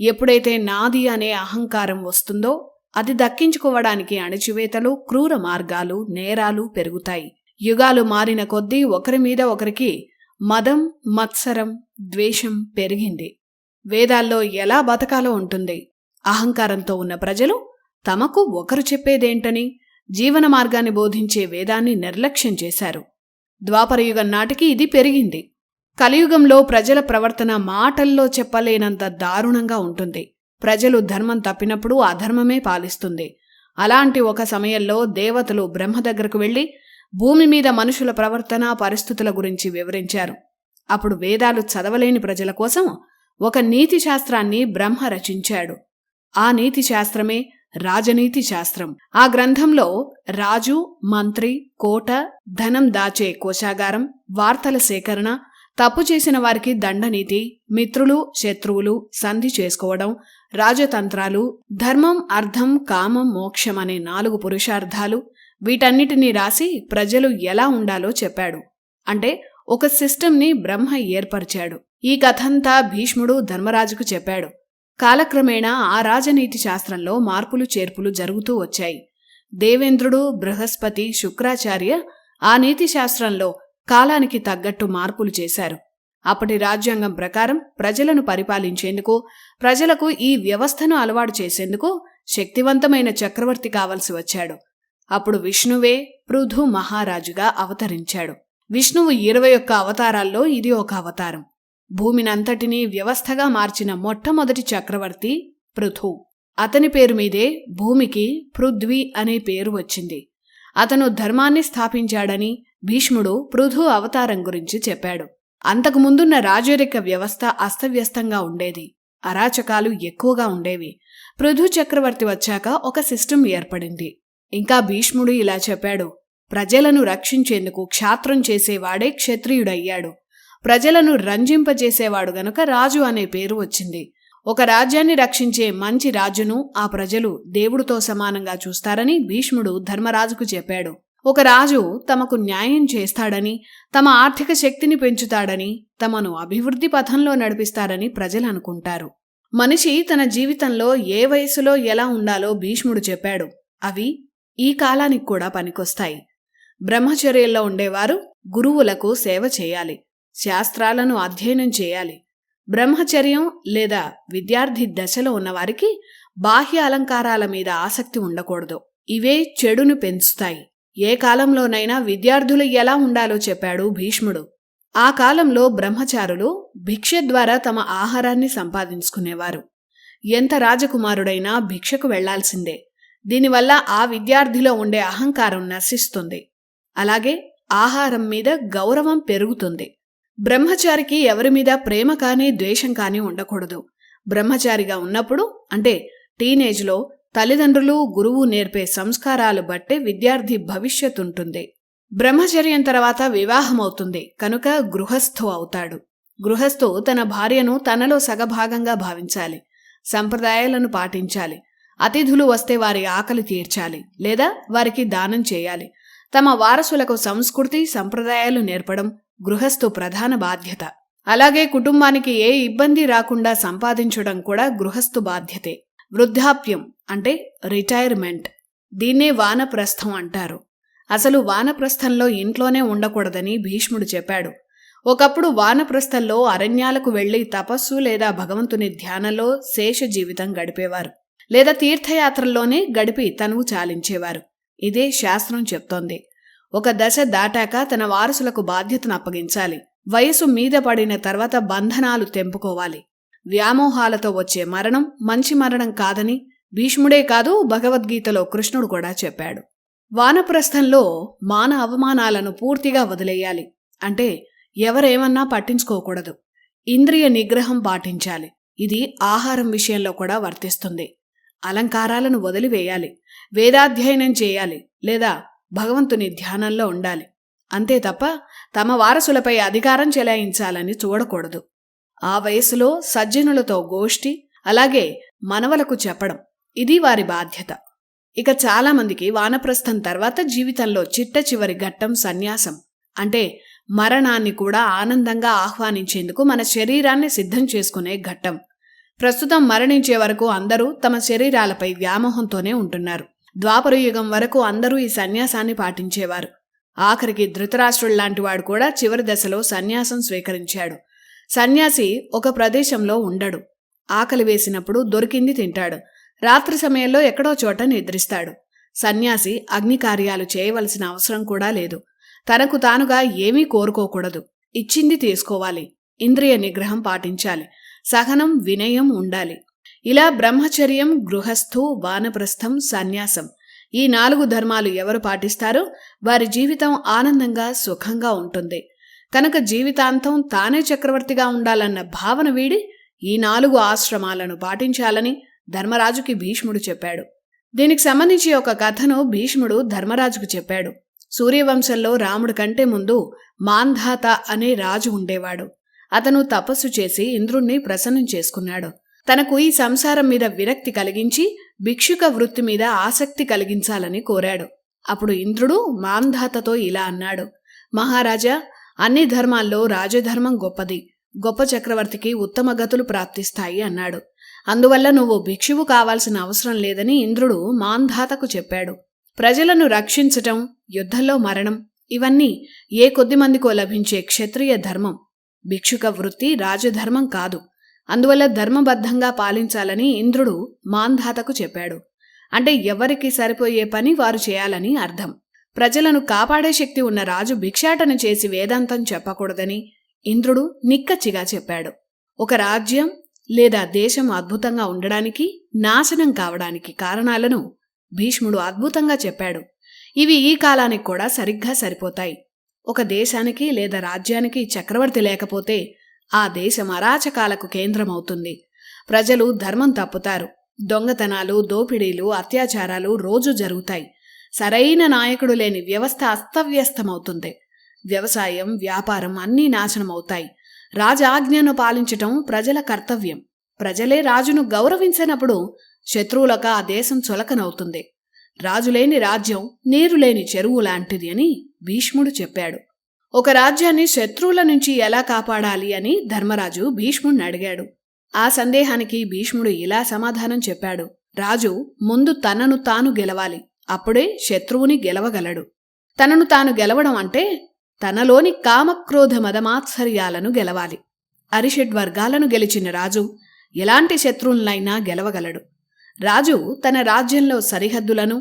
ఎప్పుడైతే నాది అనే అహంకారం వస్తుందో అది దక్కించుకోవడానికి అణచివేతలు, క్రూర మార్గాలు, నేరాలు పెరుగుతాయి. యుగాలు మారిన కొద్దీ ఒకరి మీద ఒకరికి మదం, మత్సరం, ద్వేషం పెరిగింది. వేదాల్లో ఎలా బతకాలో ఉంటుంది. అహంకారంతో ఉన్న ప్రజలు తమకు ఒకరు చెప్పేదేంటని జీవన మార్గాన్ని బోధించే వేదాన్ని నిర్లక్ష్యం చేశారు. ద్వాపరయుగం నాటికి ఇది పెరిగింది. కలియుగంలో ప్రజల ప్రవర్తన మాటల్లో చెప్పలేనంత దారుణంగా ఉంటుంది. ప్రజలు ధర్మం తప్పినప్పుడు అధర్మమే పాలిస్తుంది. అలాంటి ఒక సమయంలో దేవతలు బ్రహ్మ దగ్గరకు వెళ్లి భూమి మీద మనుషుల ప్రవర్తన, పరిస్థితుల గురించి వివరించారు. అప్పుడు వేదాలు చదవలేని ప్రజల కోసం ఒక నీతి శాస్త్రాన్ని బ్రహ్మ రచించాడు. ఆ నీతి శాస్త్రమే రాజనీతి శాస్త్రం. ఆ గ్రంథంలో రాజు, మంత్రి, కోట, ధనం దాచే కోశాగారం, వార్తల సేకరణ, తప్పు చేసిన వారికి దండనీతి, మిత్రులు, శత్రువులు, సంధి చేసుకోవడం, రాజతంత్రాలు, ధర్మం, అర్థం, కామం, మోక్షం అనే 4 పురుషార్థాలు, వీటన్నిటినీ రాసి ప్రజలు ఎలా ఉండాలో చెప్పాడు. అంటే ఒక సిస్టమ్ని బ్రహ్మ ఏర్పరిచాడు. ఈ కథంతా భీష్ముడు ధర్మరాజుకు చెప్పాడు. కాలక్రమేణా ఆ రాజనీతి శాస్త్రంలో మార్పులు చేర్పులు జరుగుతూ వచ్చాయి. దేవేంద్రుడు, బృహస్పతి, శుక్రాచార్య ఆ నీతి శాస్త్రంలో కాలానికి తగ్గట్టు మార్పులు చేశారు. అప్పటి రాజ్యాంగం ప్రకారం ప్రజలను పరిపాలించేందుకు, ప్రజలకు ఈ వ్యవస్థను అలవాటు చేసేందుకు శక్తివంతమైన చక్రవర్తి కావలసి వచ్చాడు. అప్పుడు విష్ణువే పృథు మహారాజుగా అవతరించాడు. విష్ణువు 21 అవతారాల్లో ఇది ఒక అవతారం. భూమినంతటినీ వ్యవస్థగా మార్చిన మొట్టమొదటి చక్రవర్తి పృథు. అతని పేరు మీదే భూమికి పృథ్వీ అనే పేరు వచ్చింది. అతను ధర్మాన్ని స్థాపించాడని భీష్ముడు పృథు అవతారం గురించి చెప్పాడు. అంతకుముందున్న రాజరిక వ్యవస్థ అస్తవ్యస్తంగా ఉండేది. అరాచకాలు ఎక్కువగా ఉండేవి. పృథు చక్రవర్తి వచ్చాక ఒక సిస్టమ్ ఏర్పడింది. ఇంకా భీష్ముడు ఇలా చెప్పాడు. ప్రజలను రక్షించేందుకు క్షాత్రం చేసేవాడే క్షత్రియుడయ్యాడు. ప్రజలను రంజింపజేసేవాడు గనుక రాజు అనే పేరు వచ్చింది. ఒక రాజ్యాన్ని రక్షించే మంచి రాజును ఆ ప్రజలు దేవుడితో సమానంగా చూస్తారని భీష్ముడు ధర్మరాజుకు చెప్పాడు. ఒక రాజు తమకు న్యాయం చేస్తాడని, తమ ఆర్థిక శక్తిని పెంచుతాడని, తమను అభివృద్ధి పథంలో నడిపిస్తారని ప్రజలు అనుకుంటారు. మనిషి తన జీవితంలో ఏ వయసులో ఎలా ఉండాలో భీష్ముడు చెప్పాడు. అవి ఈ కాలానికి కూడా పనికొస్తాయి. బ్రహ్మచర్యంలో ఉండేవారు గురువులకు సేవ చేయాలి, శాస్త్రాలను అధ్యయనం చేయాలి. బ్రహ్మచర్యం లేదా విద్యార్థి దశలో ఉన్నవారికి బాహ్య అలంకారాల మీద ఆసక్తి ఉండకూడదు. ఇవే చెడును పెంచుతాయి. ఏ కాలంలోనైనా విద్యార్థులు ఎలా ఉండాలో చెప్పాడు భీష్ముడు. ఆ కాలంలో బ్రహ్మచారులు భిక్ష ద్వారా తమ ఆహారాన్ని సంపాదించుకునేవారు. ఎంత రాజకుమారుడైనా భిక్షకు వెళ్లాల్సిందే. దీనివల్ల ఆ విద్యార్థిలో ఉండే అహంకారం నశిస్తుంది. అలాగే ఆహారం మీద గౌరవం పెరుగుతుంది. బ్రహ్మచారికి ఎవరి మీద ప్రేమ కానీ ద్వేషం కానీ ఉండకూడదు. బ్రహ్మచారిగా ఉన్నప్పుడు అంటే టీనేజ్లో తల్లిదండ్రులు, గురువు నేర్పే సంస్కారాలు బట్టే విద్యార్థి భవిష్యత్ ఉంటుంది. బ్రహ్మచర్యం తర్వాత వివాహమవుతుంది కనుక గృహస్థు అవుతాడు. గృహస్థు తన భార్యను తనలో సగభాగంగా భావించాలి. సంప్రదాయాలను పాటించాలి. అతిథులు వస్తే వారి ఆకలి తీర్చాలి లేదా వారికి దానం చేయాలి. తమ వారసులకు సంస్కృతి సంప్రదాయాలు నేర్పడం గృహస్థు ప్రధాన బాధ్యత. అలాగే కుటుంబానికి ఏ ఇబ్బంది రాకుండా సంపాదించడం కూడా గృహస్థు బాధ్యతే. వృద్ధాప్యం అంటే రిటైర్మెంట్. దీన్నే వానప్రస్థం అంటారు. అసలు వానప్రస్థంలో ఇంట్లోనే ఉండకూడదని భీష్ముడు చెప్పాడు. ఒకప్పుడు వానప్రస్థంలో అరణ్యాలకు వెళ్లి తపస్సు లేదా భగవంతుని ధ్యానంలో శేష జీవితం గడిపేవారు. లేదా తీర్థయాత్రల్లోనే గడిపి తనువు చాలించేవారు. ఇదే శాస్త్రం చెప్తోంది. ఒక దశ దాటాక తన వారసులకు బాధ్యతను అప్పగించాలి. వయసు మీద పడిన తర్వాత బంధనాలు తెంపుకోవాలి. వ్యామోహాలతో వచ్చే మరణం మంచి మరణం కాదని భీష్ముడే కాదు, భగవద్గీతలో కృష్ణుడు కూడా చెప్పాడు. వానప్రస్థంలో మాన అవమానాలను పూర్తిగా వదిలేయాలి. అంటే ఎవరేమన్నా పట్టించుకోకూడదు. ఇంద్రియ నిగ్రహం పాటించాలి. ఇది ఆహారం విషయంలో కూడా వర్తిస్తుంది. అలంకారాలను వదిలివేయాలి. వేదాధ్యయనం చేయాలి లేదా భగవంతుని ధ్యానంలో ఉండాలి. అంతే తప్ప తమ వారసులపై అధికారం చెలాయించాలని చూడకూడదు. ఆ వయసులో సజ్జనులతో గోష్ఠి, అలాగే మనవలకు చెప్పడం ఇది వారి బాధ్యత. ఇక చాలామందికి వానప్రస్థం తర్వాత జీవితంలో చిట్ట చివరి ఘట్టం సన్యాసం. అంటే మరణాన్ని కూడా ఆనందంగా ఆహ్వానించేందుకు మన శరీరాన్ని సిద్ధం చేసుకునే ఘట్టం. ప్రస్తుతం మరణించే వరకు అందరూ తమ శరీరాలపై వ్యామోహంతోనే ఉంటున్నారు. ద్వాపరయుగం వరకు అందరూ ఈ సన్యాసాన్ని పాటించేవారు. ఆఖరికి ధృతరాష్ట్రుల్లాంటివాడు కూడా చివరి దశలో సన్యాసం స్వీకరించాడు. సన్యాసి ఒక ప్రదేశంలో ఉండడు. ఆకలి వేసినప్పుడు దొరికింది తింటాడు. రాత్రి సమయంలో ఎక్కడో చోట నిద్రిస్తాడు. సన్యాసి అగ్ని కార్యాలు చేయవలసిన అవసరం కూడా లేదు. తనకు తానుగా ఏమీ కోరుకోకూడదు. ఇచ్చింది తీసుకోవాలి. ఇంద్రియ నిగ్రహం పాటించాలి. సహనం, వినయం ఉండాలి. ఇలా బ్రహ్మచర్యం, గృహస్థు, వానప్రస్థం, సన్యాసం ఈ 4 ధర్మాలు ఎవరు పాటిస్తారో వారి జీవితం ఆనందంగా సుఖంగా ఉంటుంది. కనుక జీవితాంతం తానే చక్రవర్తిగా ఉండాలన్న భావన వీడి ఈ 4 ఆశ్రమాలను పాటించాలని ధర్మరాజుకి భీష్ముడు చెప్పాడు. దీనికి సంబంధించి ఒక కథను భీష్ముడు ధర్మరాజుకు చెప్పాడు. సూర్యవంశంలో రాముడి కంటే ముందు మాంధాత అనే రాజు ఉండేవాడు. అతను తపస్సు చేసి ఇంద్రుణ్ణి ప్రసన్నం చేసుకున్నాడు. తనకు ఈ సంసారం మీద విరక్తి కలిగించి భిక్షుక వృత్తి మీద ఆసక్తి కలిగించాలని కోరాడు. అప్పుడు ఇంద్రుడు మాంధాతతో ఇలా అన్నాడు: మహారాజా, అన్ని ధర్మాల్లో రాజధర్మం గొప్పది. గొప్ప చక్రవర్తికి ఉత్తమ గతులు ప్రాప్తిస్తాయి అన్నాడు. అందువల్ల నువ్వు భిక్షువు కావాల్సిన అవసరం లేదని ఇంద్రుడు మాంధాతకు చెప్పాడు. ప్రజలను రక్షించటం, యుద్ధంలో మరణం ఇవన్నీ ఏ కొద్దిమందికో లభించే క్షత్రియ ధర్మం. భిక్షుక వృత్తి రాజధర్మం కాదు. అందువల్ల ధర్మబద్ధంగా పాలించాలని ఇంద్రుడు మాంధాతకు చెప్పాడు. అంటే ఎవరికి సరిపోయే పని వారు చేయాలని అర్థం. ప్రజలను కాపాడే శక్తి ఉన్న రాజు భిక్షాటన చేసి వేదాంతం చెప్పకూడదని ఇంద్రుడు నిక్కచ్చిగా చెప్పాడు. ఒక రాజ్యం లేదా దేశం అద్భుతంగా ఉండడానికి, నాశనం కావడానికి కారణాలను భీష్ముడు అద్భుతంగా చెప్పాడు. ఇవి ఈ కాలానికి కూడా సరిగ్గా సరిపోతాయి. ఒక దేశానికి లేదా రాజ్యానికి చక్రవర్తి లేకపోతే ఆ దేశం అరాచకాలకు కేంద్రమవుతుంది. ప్రజలు ధర్మం తప్పుతారు. దొంగతనాలు, దోపిడీలు, అత్యాచారాలు రోజు జరుగుతాయి. సరైన నాయకుడు లేని వ్యవస్థ అస్తవ్యస్తమవుతుంది. వ్యవసాయం, వ్యాపారం అన్నీ నాశనమవుతాయి. రాజాజ్ఞను పాలించటం ప్రజల కర్తవ్యం. ప్రజలే రాజును గౌరవించినప్పుడు శత్రువులకు ఆ దేశం చులకనవుతుంది. రాజులేని రాజ్యం నీరులేని చెరువు లాంటిది అని భీష్ముడు చెప్పాడు. ఒక రాజ్యాన్ని శత్రువుల నుంచి ఎలా కాపాడాలి అని ధర్మరాజు భీష్ముడిని అడిగాడు. ఆ సందేహానికి భీష్ముడు ఇలా సమాధానం చెప్పాడు: రాజు ముందు తనను తాను గెలవాలి. అప్పుడే శత్రువుని గెలవగలడు. తనను తాను గెలవడం అంటే తనలోని కామక్రోధ మదమాత్సర్యాలను గెలవాలి. అరిషడ్వర్గాలను గెలిచిన రాజు ఎలాంటి శత్రువులనైనా గెలవగలడు. రాజు తన రాజ్యంలో సరిహద్దులను,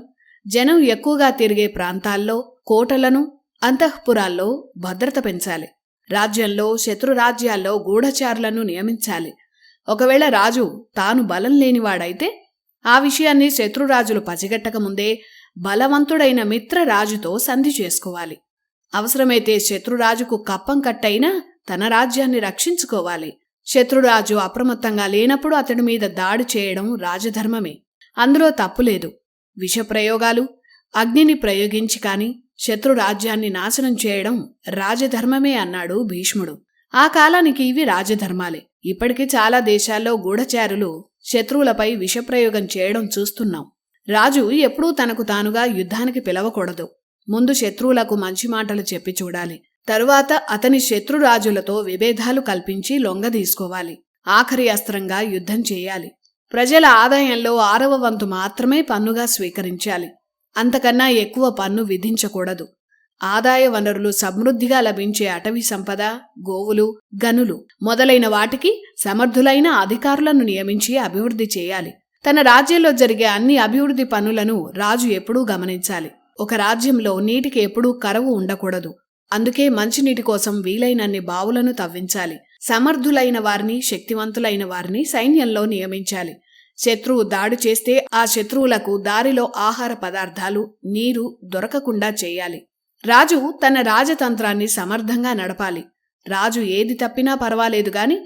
జనం ఎక్కువగా తిరిగే ప్రాంతాల్లో కోటలను, అంతఃపురాల్లో భద్రత పెంచాలి. రాజ్యంలో, శత్రురాజ్యాల్లో గూఢచారులను నియమించాలి. ఒకవేళ రాజు తాను బలం లేనివాడైతే ఆ విషయాన్ని శత్రురాజులు పసిగట్టకముందే బలవంతుడైన మిత్రరాజుతో సంధి చేసుకోవాలి. అవసరమైతే శత్రురాజుకు కప్పం కట్టైనా తన రాజ్యాన్ని రక్షించుకోవాలి. శత్రురాజు అప్రమత్తంగా లేనప్పుడు అతడి మీద దాడి చేయడం రాజధర్మమే. అందులో తప్పులేదు. విషప్రయోగాలు, అగ్నిని ప్రయోగించి కాని శత్రు రాజ్యాన్ని నాశనం చేయడం రాజధర్మమే అన్నాడు భీష్ముడు. ఆ కాలానికి ఇవి రాజధర్మాలే. ఇప్పటికీ చాలా దేశాల్లో గూఢచారులు శత్రువులపై విషప్రయోగం చేయడం చూస్తున్నాం. రాజు ఎప్పుడూ తనకు తానుగా యుద్ధానికి పిలవకూడదు. ముందు శత్రువులకు మంచి మాటలు చెప్పి చూడాలి. తరువాత అతని శత్రురాజులతో విభేదాలు కల్పించి లొంగదీసుకోవాలి. ఆఖరి అస్త్రంగా యుద్ధం చేయాలి. ప్రజల ఆదాయంలో 6వ వంతు మాత్రమే పన్నుగా స్వీకరించాలి. అంతకన్నా ఎక్కువ పన్ను విధించకూడదు. ఆదాయ వనరులు సమృద్ధిగా లభించే అటవీ సంపద, గోవులు, గనులు మొదలైన వాటికి సమర్థులైన అధికారులను నియమించి అభివృద్ధి చేయాలి. తన రాజ్యంలో జరిగే అన్ని అభివృద్ధి పనులను రాజు ఎప్పుడూ గమనించాలి. ఒక రాజ్యంలో నీటికి ఎప్పుడూ కరువు ఉండకూడదు. అందుకే మంచినీటి కోసం వీలైనన్ని బావులను తవ్వించాలి. సమర్థులైన వారిని, శక్తివంతులైన వారిని సైన్యంలో నియమించాలి. శత్రువు దాడి చేస్తే ఆ శత్రువులకు దారిలో ఆహార పదార్థాలు, నీరు దొరకకుండా చేయాలి. రాజు తన రాజతంత్రాన్ని సమర్థంగా నడపాలి. రాజు ఏది తప్పినా పర్వాలేదు గాని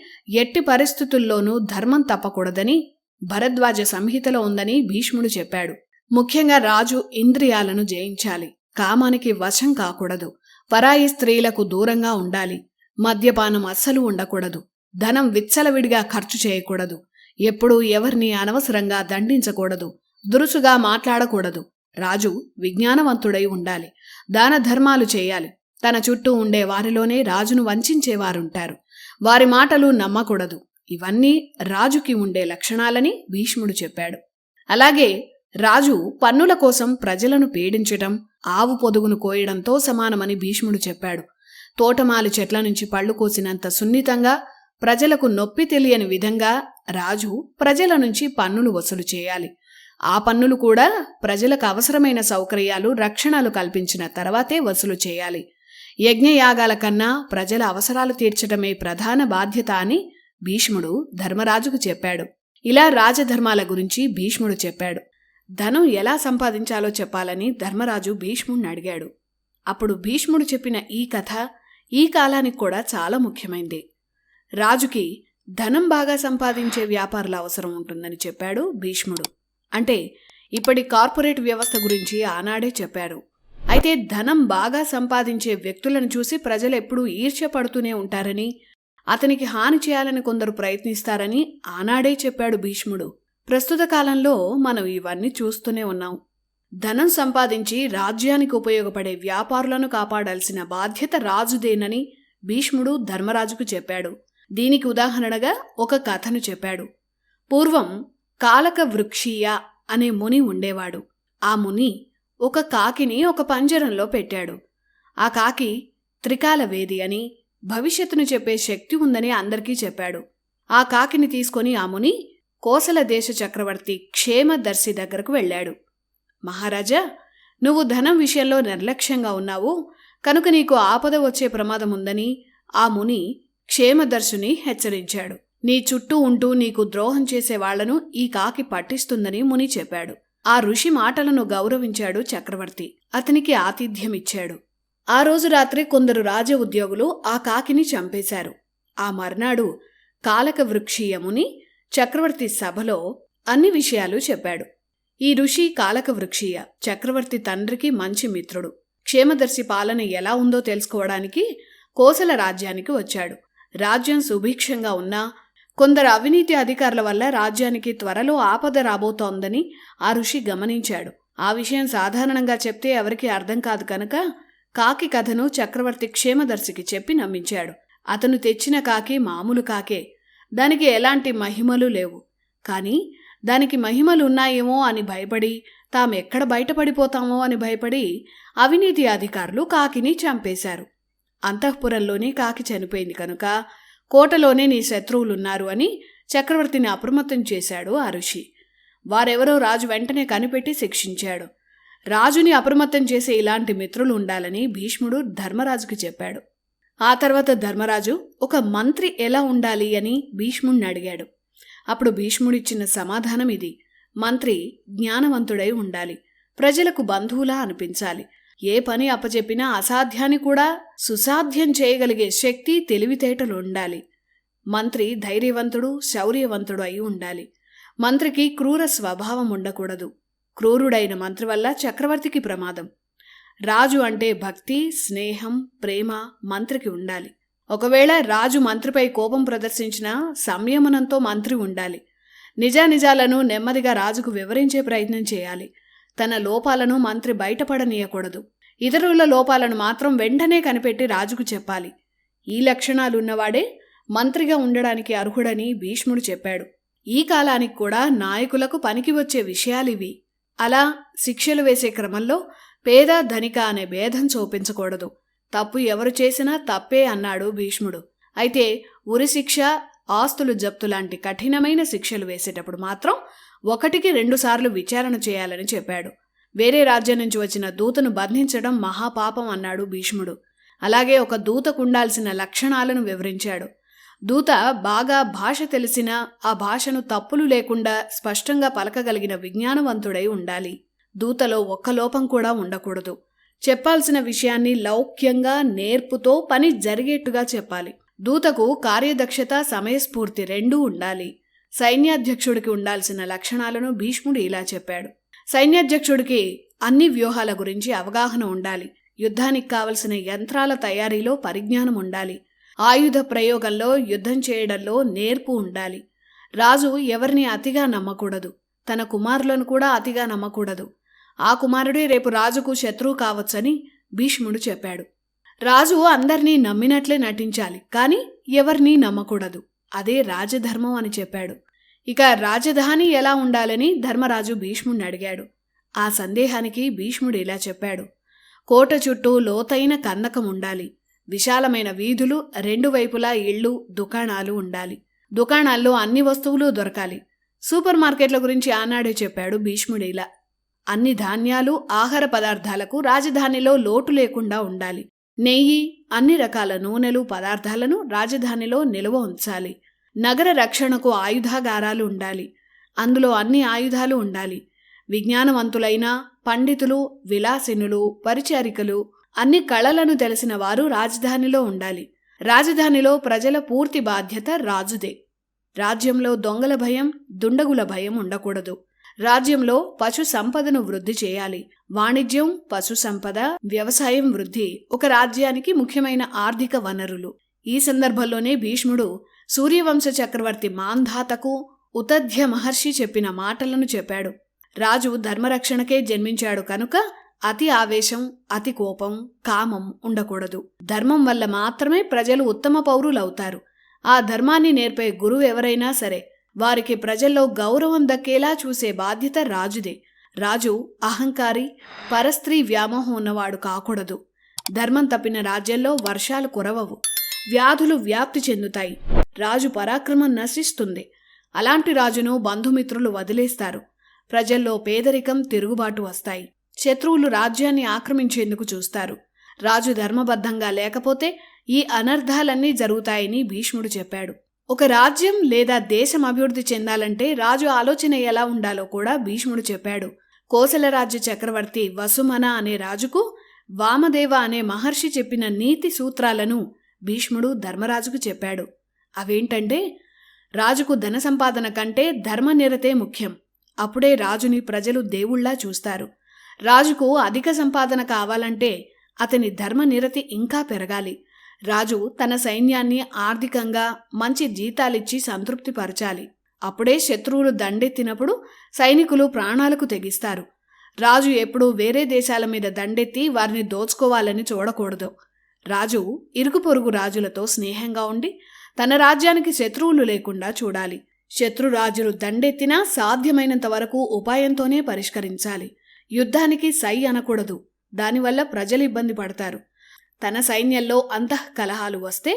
ఎట్టి పరిస్థితుల్లోనూ ధర్మం తప్పకూడదని భరద్వాజ సంహితలో ఉందని భీష్ముడు చెప్పాడు. ముఖ్యంగా రాజు ఇంద్రియాలను జయించాలి. కామానికి వశం కాకూడదు. పరాయి స్త్రీలకు దూరంగా ఉండాలి. మద్యపానం అస్సలు ఉండకూడదు. ధనం విచ్చలవిడిగా ఖర్చు చేయకూడదు. ఎప్పుడూ ఎవరిని అనవసరంగా దండించకూడదు. దురుసుగా మాట్లాడకూడదు. రాజు విజ్ఞానవంతుడై ఉండాలి. దాన ధర్మాలు చేయాలి. తన చుట్టూ ఉండే వారిలోనే రాజును వంచేవారుంటారు. వారి మాటలు నమ్మకూడదు. ఇవన్నీ రాజుకి ఉండే లక్షణాలని భీష్ముడు చెప్పాడు. అలాగే రాజు పన్నుల కోసం ప్రజలను పీడించటం ఆవు పొదుగును కోయడంతో సమానమని భీష్ముడు చెప్పాడు. తోటమాలి చెట్ల నుంచి పళ్ళు కోసినంత సున్నితంగా, ప్రజలకు నొప్పి తెలియని విధంగా రాజు ప్రజల నుంచి పన్నులు వసూలు చేయాలి. ఆ పన్నులు కూడా ప్రజలకు అవసరమైన సౌకర్యాలు, రక్షణలు కల్పించిన తర్వాతే వసూలు చేయాలి. యజ్ఞయాగాల కన్నా ప్రజల అవసరాలు తీర్చడమే ప్రధాన బాధ్యత అని భీష్ముడు ధర్మరాజుకు చెప్పాడు. ఇలా రాజధర్మాల గురించి భీష్ముడు చెప్పాడు. ధనం ఎలా సంపాదించాలో చెప్పాలని ధర్మరాజు భీష్ముడిని అడిగాడు. అప్పుడు భీష్ముడు చెప్పిన ఈ కథ ఈ కాలానికి కూడా చాలా ముఖ్యమైంది. రాజుకి ధనం బాగా సంపాదించే వ్యాపారుల అవసరం ఉంటుందని చెప్పాడు భీష్ముడు. అంటే ఇప్పటి కార్పొరేట్ వ్యవస్థ గురించి ఆనాడే చెప్పాడు. అయితే ధనం బాగా సంపాదించే వ్యక్తులను చూసి ప్రజలు ఎప్పుడూ ఈర్ష్యపడుతూనే ఉంటారని, అతనికి హాని చేయాలని కొందరు ప్రయత్నిస్తారని ఆనాడే చెప్పాడు భీష్ముడు. ప్రస్తుత కాలంలో మనం ఇవన్నీ చూస్తూనే ఉన్నాం. ధనం సంపాదించి రాజ్యానికి ఉపయోగపడే వ్యాపారులను కాపాడాల్సిన బాధ్యత రాజుదేనని భీష్ముడు ధర్మరాజుకు చెప్పాడు. దీనికి ఉదాహరణగా ఒక కథను చెప్పాడు. పూర్వం కాలక వృక్షీయ అనే ముని ఉండేవాడు. ఆ ముని ఒక కాకిని ఒక పంజరంలో పెట్టాడు. ఆ కాకి త్రికాలవేది అని, భవిష్యత్తును చెప్పే శక్తి ఉందని అందరికీ చెప్పాడు. ఆ కాకిని తీసుకొని ఆ ముని కోసల దేశ చక్రవర్తి క్షేమదర్శి దగ్గరకు వెళ్ళాడు. మహారాజా, నువ్వు ధనం విషయంలో నిర్లక్ష్యంగా ఉన్నావు కనుక నీకు ఆపద వచ్చే ప్రమాదం ఉందని ఆ ముని క్షేమదర్శిని హెచ్చరించాడు. నీ చుట్టూ ఉంటూ నీకు ద్రోహం చేసే వాళ్లను ఈ కాకి పట్టిస్తుందని ముని చెప్పాడు. ఆ ఋషి మాటలను గౌరవించాడు చక్రవర్తి. అతనికి ఆతిథ్యమిచ్చాడు. ఆ రోజు రాత్రి కొందరు రాజ ఉద్యోగులు ఆ కాకిని చంపేశారు. ఆ మర్నాడు కాలక వృక్షీయ ముని చక్రవర్తి సభలో అన్ని విషయాలు చెప్పాడు. ఈ ఋషి కాలక వృక్షీయ చక్రవర్తి తండ్రికి మంచి మిత్రుడు. క్షేమదర్శి పాలన ఎలా ఉందో తెలుసుకోవడానికి కోసల రాజ్యానికి వచ్చాడు. రాజ్యం సుభిక్షంగా ఉన్నా కొందరు అవినీతి అధికారుల వల్ల రాజ్యానికి త్వరలో ఆపద రాబోతోందని ఆ ఋషి గమనించాడు. ఆ విషయం సాధారణంగా చెప్తే ఎవరికీ అర్థం కాదు కనుక కాకి కథను చక్రవర్తి క్షేమదర్శికి చెప్పి నమ్మించాడు. అతను తెచ్చిన కాకి మామూలు కాకే. దానికి ఎలాంటి మహిమలు లేవు. కానీ దానికి మహిమలున్నాయేమో అని భయపడి, తామెక్కడ బయటపడిపోతామో అని భయపడి అవినీతి అధికారులు కాకిని చంపేశారు. అంతఃపురంలోనే కాకి చనిపోయింది కనుక కోటలోనే నీ శత్రువులున్నారు అని చక్రవర్తిని అప్రమత్తం చేశాడు ఆ ఋషి. వారెవరో రాజు వెంటనే కనిపెట్టి శిక్షించాడు. రాజుని అప్రమత్తం చేసే ఇలాంటి మిత్రులు ఉండాలని భీష్ముడు ధర్మరాజుకి చెప్పాడు. ఆ తర్వాత ధర్మరాజు ఒక మంత్రి ఎలా ఉండాలి అని భీష్ముడిని అడిగాడు. అప్పుడు భీష్ముడిచ్చిన సమాధానం ఇది: మంత్రి జ్ఞానవంతుడై ఉండాలి. ప్రజలకు బంధువులా అనిపించాలి. ఏ పని అప్పచెప్పినా అసాధ్యాన్ని కూడా సుసాధ్యం చేయగలిగే శక్తి, తెలివితేటలు ఉండాలి. మంత్రి ధైర్యవంతుడు, శౌర్యవంతుడు అయి ఉండాలి. మంత్రికి క్రూర స్వభావం ఉండకూడదు. క్రూరుడైన మంత్రి వల్ల చక్రవర్తికి ప్రమాదం. రాజు అంటే భక్తి, స్నేహం, ప్రేమ మంత్రికి ఉండాలి. ఒకవేళ రాజు మంత్రిపై కోపం ప్రదర్శించినా సంయమనంతో మంత్రి ఉండాలి. నిజానిజాలను నెమ్మదిగా రాజుకు వివరించే ప్రయత్నం చేయాలి. తన లోపాలను మంత్రి బయటపడనీయకూడదు. ఇతరుల లోపాలను మాత్రం వెంటనే కనిపెట్టి రాజుకు చెప్పాలి. ఈ లక్షణాలున్నవాడే మంత్రిగా ఉండడానికి అర్హుడని భీష్ముడు చెప్పాడు. ఈ కాలానికి కూడా నాయకులకు పనికి వచ్చే విషయాలివి. అలా శిక్షలు వేసే క్రమంలో పేద ధనిక అనే భేదం చూపించకూడదు. తప్పు ఎవరు చేసినా తప్పే అన్నాడు భీష్ముడు. అయితే ఉరిశిక్ష, ఆస్తులు జప్తు లాంటి కఠినమైన శిక్షలు వేసేటప్పుడు మాత్రం 1కి 2 సార్లు విచారణ చేయాలని చెప్పాడు. వేరే రాజ్యం నుంచి వచ్చిన దూతను బంధించడం మహాపాపం అన్నాడు భీష్ముడు. అలాగే ఒక దూతకుండాల్సిన లక్షణాలను వివరించాడు. దూత బాగా భాష తెలిసినా ఆ భాషను తప్పులు లేకుండా స్పష్టంగా పలకగలిగిన విజ్ఞానవంతుడై ఉండాలి. దూతలో ఒక్క లోపం కూడా ఉండకూడదు. చెప్పాల్సిన విషయాన్ని లౌక్యంగా, నేర్పుతో పని జరిగేట్టుగా చెప్పాలి. దూతకు కార్యదక్షత, సమయస్ఫూర్తి రెండూ ఉండాలి. సైన్యాధ్యక్షుడికి ఉండాల్సిన లక్షణాలను భీష్ముడు ఇలా చెప్పాడు. సైన్యాధ్యక్షుడికి అన్ని వ్యూహాల గురించి అవగాహన ఉండాలి. యుద్ధానికి కావలసిన యంత్రాల తయారీలో పరిజ్ఞానం ఉండాలి. ఆయుధ ప్రయోగంలో, యుద్ధం చేయడంలో నేర్పు ఉండాలి. రాజు ఎవరిని అతిగా నమ్మకూడదు. తన కుమారులను కూడా అతిగా నమ్మకూడదు. ఆ కుమారుడే రేపు రాజుకు శత్రువు కావచ్చని భీష్ముడు చెప్పాడు. రాజు అందర్నీ నమ్మినట్లే నటించాలి, కానీ ఎవరినీ నమ్మకూడదు. అదే రాజధర్మం అని చెప్పాడు. ఇక రాజధాని ఎలా ఉండాలని ధర్మరాజు భీష్ముడిని అడిగాడు. ఆ సందేహానికి భీష్ముడు ఇలా చెప్పాడు. కోట చుట్టూ లోతైన కందకం ఉండాలి. విశాలమైన వీధులు, 2 వైపులా ఇళ్ళు, దుకాణాలు ఉండాలి. దుకాణాల్లో అన్ని వస్తువులు దొరకాలి. సూపర్ మార్కెట్ల గురించి ఆనాడే చెప్పాడు భీష్ముడు ఇలా. అన్ని ధాన్యాలు, ఆహార పదార్థాలకు రాజధానిలో లోటు లేకుండా ఉండాలి. నెయ్యి, అన్ని రకాల నూనెలు, పదార్థాలను రాజధానిలో నిల్వ ఉంచాలి. నగర రక్షణకు ఆయుధాగారాలు ఉండాలి. అందులో అన్ని ఆయుధాలు ఉండాలి. విజ్ఞానవంతులైన పండితులు, విలాసినులు, పరిచారికలు, అన్ని కళలను తెలిసిన వారు రాజధానిలో ఉండాలి. రాజధానిలో ప్రజల పూర్తి బాధ్యత రాజుదే. రాజ్యంలో దొంగల భయం, దుండగుల భయం ఉండకూడదు. రాజ్యంలో పశు సంపదను వృద్ధి చేయాలి. వాణిజ్యం, పశు సంపద, వ్యవసాయం వృద్ధి ఒక రాజ్యానికి ముఖ్యమైన ఆర్థిక వనరులు. ఈ సందర్భంలోనే భీష్ముడు సూర్యవంశ చక్రవర్తి మాంధాతకు ఉతధ్య మహర్షి చెప్పిన మాటలను చెప్పాడు. రాజు ధర్మరక్షణకే జన్మించాడు కనుక అతి ఆవేశం, అతి కోపం, కామం ఉండకూడదు. ధర్మం వల్ల మాత్రమే ప్రజలు ఉత్తమ పౌరులవుతారు. ఆ ధర్మాన్ని నేర్పే గురువు ఎవరైనా సరే వారికి ప్రజల్లో గౌరవం దక్కేలా చూసే బాధ్యత రాజుదే. రాజు అహంకారి, పరస్త్రీ వ్యామోహం ఉన్నవాడు కాకూడదు. ధర్మం తప్పిన రాజ్యంలో వర్షాలు కురవవు, వ్యాధులు వ్యాప్తి చెందుతాయి, రాజు పరాక్రమం నశిస్తుంది. అలాంటి రాజును బంధుమిత్రులు వదిలేస్తారు. ప్రజల్లో పేదరికం, తిరుగుబాటు వస్తాయి. శత్రువులు రాజ్యాన్ని ఆక్రమించేందుకు చూస్తారు. రాజు ధర్మబద్ధంగా లేకపోతే ఈ అనర్థాలన్నీ జరుగుతాయని భీష్ముడు చెప్పాడు. ఒక రాజ్యం లేదా దేశం అభివృద్ధి చెందాలంటే రాజు ఆలోచన ఎలా ఉండాలో కూడా భీష్ముడు చెప్పాడు. కోసల రాజ్య చక్రవర్తి వసుమన అనే రాజుకు వామదేవ అనే మహర్షి చెప్పిన నీతి సూత్రాలను భీష్ముడు ధర్మరాజుకు చెప్పాడు. అవేంటంటే, రాజుకు ధన సంపాదన కంటే ధర్మనిరతే ముఖ్యం. అప్పుడే రాజుని ప్రజలు దేవుళ్లా చూస్తారు. రాజుకు అధిక సంపాదన కావాలంటే అతని ధర్మనిరతి ఇంకా పెరగాలి. రాజు తన సైన్యాన్ని ఆర్థికంగా మంచి జీతాలిచ్చి సంతృప్తిపరచాలి. అప్పుడే శత్రువులు దండెత్తినప్పుడు సైనికులు ప్రాణాలకు తెగిస్తారు. రాజు ఎప్పుడూ వేరే దేశాల మీద దండెత్తి వారిని దోచుకోవాలని చూడకూడదు. రాజు ఇరుగు పొరుగు రాజులతో స్నేహంగా ఉండి తన రాజ్యానికి శత్రువులు లేకుండా చూడాలి. శత్రురాజులు దండెత్తినా సాధ్యమైనంత వరకు ఉపాయంతోనే పరిష్కరించాలి. యుద్ధానికి సై అనకూడదు. దానివల్ల ప్రజలు ఇబ్బంది పడతారు. తన సైన్యంలో అంతఃకలహాలు వస్తే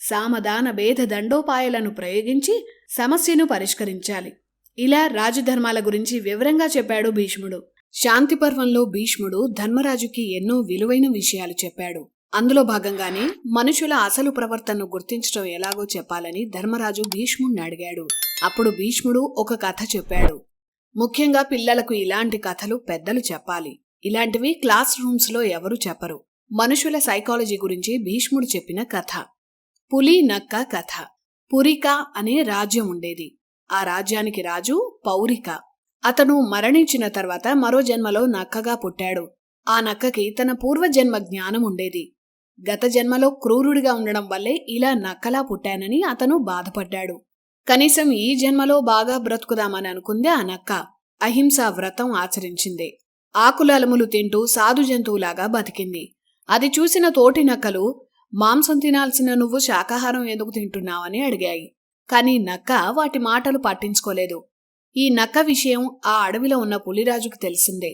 సామదాన భేద దండోపాయాలను ప్రయోగించి సమస్యను పరిష్కరించాలి. ఇలా రాజధర్మాల గురించి వివరంగా చెప్పాడు భీష్ముడు. శాంతి పర్వంలో భీష్ముడు ధర్మరాజుకి ఎన్నో విలువైన విషయాలు చెప్పాడు. అందులో భాగంగానే మనుషుల అసలు ప్రవర్తనను గుర్తించడం ఎలాగో చెప్పాలని ధర్మరాజు భీష్ముడిని అడిగాడు. అప్పుడు భీష్ముడు ఒక కథ చెప్పాడు. ముఖ్యంగా పిల్లలకు ఇలాంటి కథలు పెద్దలు చెప్పాలి. ఇలాంటివి క్లాస్ రూమ్స్లో ఎవరు చెప్పరు. మనుషుల సైకాలజీ గురించి భీష్ముడు చెప్పిన కథ. పులి నక్క కథ. పురిక అనే రాజ్యం ఉండేది. ఆ రాజ్యానికి రాజు పౌరిక. అతను మరణించిన తర్వాత మరో జన్మలో నక్కగా పుట్టాడు. ఆ నక్కకి తన పూర్వజన్మ జ్ఞానం ఉండేది. గత జన్మలో క్రూరుడిగా ఉండడం వల్లే ఇలా నక్కలా పుట్టానని అతను బాధపడ్డాడు. కనీసం ఈ జన్మలో బాగా బ్రతుకుదామని అనుకుంది ఆ నక్క. అహింసా వ్రతం ఆచరించింది. ఆకులలములు తింటూ సాధు జంతువులాగా బతికింది. అది చూసిన తోటి నక్కలు, మాంసం తినాల్సిన నువ్వు శాకాహారం ఎందుకు తింటున్నావని అడిగాయి. కాని నక్క వాటి మాటలు పట్టించుకోలేదు. ఈ నక్క విషయం ఆ అడవిలో ఉన్న పులిరాజుకు తెలిసిందే.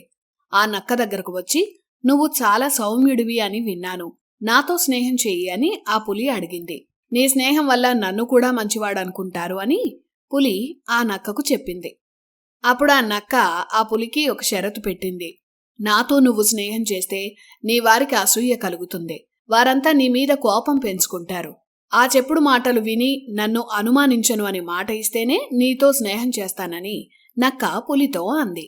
ఆ నక్క దగ్గరకు వచ్చి, నువ్వు చాలా సౌమ్యుడివి అని విన్నాను, నాతో స్నేహం చెయ్యి అని ఆ పులి అడిగింది. నీ స్నేహం వల్ల నన్ను కూడా మంచివాడనుకుంటారు అని పులి ఆ నక్కకు చెప్పింది. అప్పుడు ఆ నక్క ఆ పులికి ఒక షరతు పెట్టింది. నాతో నువ్వు స్నేహం చేస్తే నీ వారికి అసూయ కలుగుతుంది. వారంతా నీ మీద కోపం పెంచుకుంటారు. ఆ చెప్పుడు మాటలు విని నన్ను అనుమానించను అని మాట ఇస్తేనే నీతో స్నేహం చేస్తానని నక్క పులితో అంది.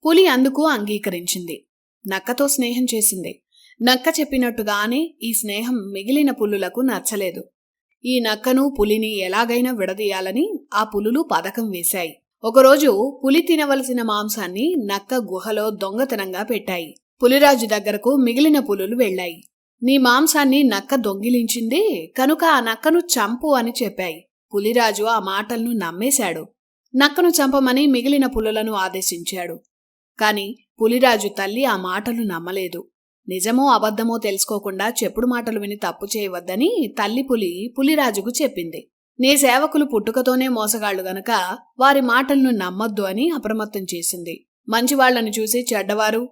పులి అందుకు అంగీకరించింది. నక్కతో స్నేహం చేసింది. నక్క చెప్పినట్టుగానే ఈ స్నేహం మిగిలిన పులులకు నచ్చలేదు. ఈ నక్కను పులిని ఎలాగైనా విడదీయాలని ఆ పులులు పథకం వేశాయి. ఒకరోజు పులి తినవలసిన మాంసాన్ని నక్క గుహలో దొంగతనంగా పెట్టాయి. పులిరాజు దగ్గరకు మిగిలిన పులులు వెళ్లాయి. నీ మాంసాన్ని నక్క దొంగిలించింది కనుక ఆ నక్కను చంపు అని చెప్పాయి. పులిరాజు ఆ మాటలను నమ్మేశాడు. నక్కను చంపమని మిగిలిన పులులను ఆదేశించాడు. కాని పులిరాజు తల్లి ఆ మాటలు నమ్మలేదు. నిజమో అబద్ధమో తెలుసుకోకుండా చెప్పుడు మాటలు విని తప్పు చేయవద్దని తల్లి పులి పులిరాజుకు చెప్పింది. నీ సేవకులు పుట్టుకతోనే మోసగాళ్లు గనక వారి మాటలను నమ్మొద్దు అని అప్రమత్తం చేసింది. మంచివాళ్లను చూసి చెడ్డవారు,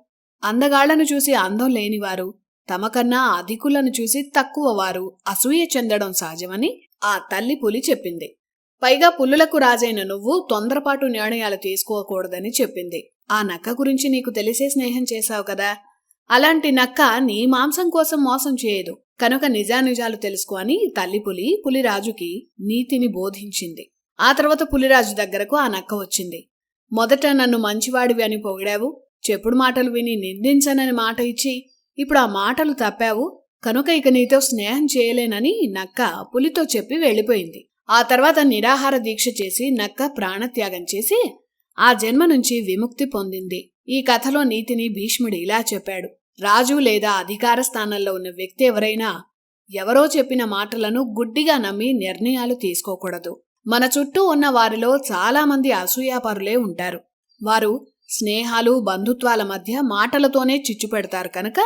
అందగాళ్లను చూసి అందం లేనివారు, తమకన్నా అధికులను చూసి తక్కువవారు అసూయ చెందడం సహజమని ఆ తల్లి పులి చెప్పింది. పైగా పుల్లులకు రాజైన నువ్వు తొందరపాటు నిర్ణయాలు తీసుకోకూడదని చెప్పింది. ఆ నక్క గురించి నీకు తెలిసే స్నేహం చేశావు కదా, అలాంటి నక్క నీ మాంసం కోసం మోసం చేయదు కనుక నిజానిజాలు తెలుసుకో అని తల్లి పులి పులిరాజుకి నీతిని బోధించింది. ఆ తర్వాత పులిరాజు దగ్గరకు ఆ నక్క వచ్చింది. మొదట నన్ను మంచివాడివి అని పొగిడావు, చెప్పుడు మాటలు విని నిందించనని మాట ఇచ్చి ఇప్పుడు ఆ మాటలు తప్పావు కనుక ఇక నీతో స్నేహం చేయలేనని నక్క పులితో చెప్పి వెళ్ళిపోయింది. ఆ తర్వాత నిరాహార దీక్ష చేసి నక్క ప్రాణత్యాగం చేసి ఆ జన్మ నుంచి విముక్తి పొందింది. ఈ కథలో నీతిని భీష్ముడు ఇలా చెప్పాడు. రాజు లేదా అధికార స్థానంలో ఉన్న వ్యక్తి ఎవరో చెప్పిన మాటలను గుడ్డిగా నమ్మి నిర్ణయాలు తీసుకోకూడదు. మన చుట్టూ ఉన్న వారిలో చాలామంది అసూయాపరులే ఉంటారు. వారు స్నేహాలు బంధుత్వాల మధ్య మాటలతోనే చిచ్చు పెడతారు కనుక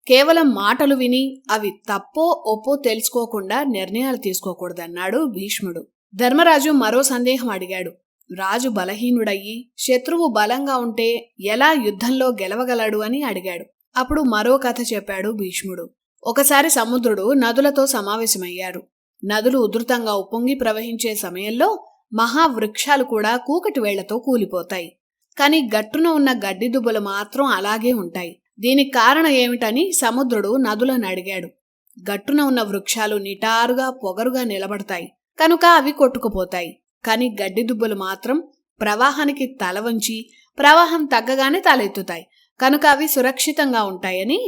కేవలం మాటలు విని అవి తప్పో ఒప్పో తెలుసుకోకుండా నిర్ణయాలు తీసుకోకూడదన్నాడు భీష్ముడు. ధర్మరాజు మరో సందేహం అడిగాడు. రాజు బలహీనుడయ్యి శత్రువు బలంగా ఉంటే ఎలా యుద్ధంలో గెలవగలడు అని అడిగాడు. అప్పుడు మరో కథ చెప్పాడు భీష్ముడు. ఒకసారి సముద్రుడు నదులతో సమావేశమయ్యారు. నదులు ఉధృతంగా ఉప్పొంగి ప్రవహించే సమయంలో మహావృక్షాలు కూడా కూకటి వేళ్లతో కూలిపోతాయి. కాని గట్టున ఉన్న గడ్డి దుబ్బలు మాత్రం అలాగే ఉంటాయి. దీనికి కారణం ఏమిటని సముద్రుడు నదులను అడిగాడు. గట్టున ఉన్న వృక్షాలు నిటారుగా పొగరుగా నిలబడతాయి కనుక అవి కొట్టుకుపోతాయి. కాని గడ్డి దుబ్బలు మాత్రం ప్రవాహానికి తల వంచి ప్రవాహం తగ్గగానే తలెత్తుతాయి కనుక అవి సురక్షితంగా ఉంటాయని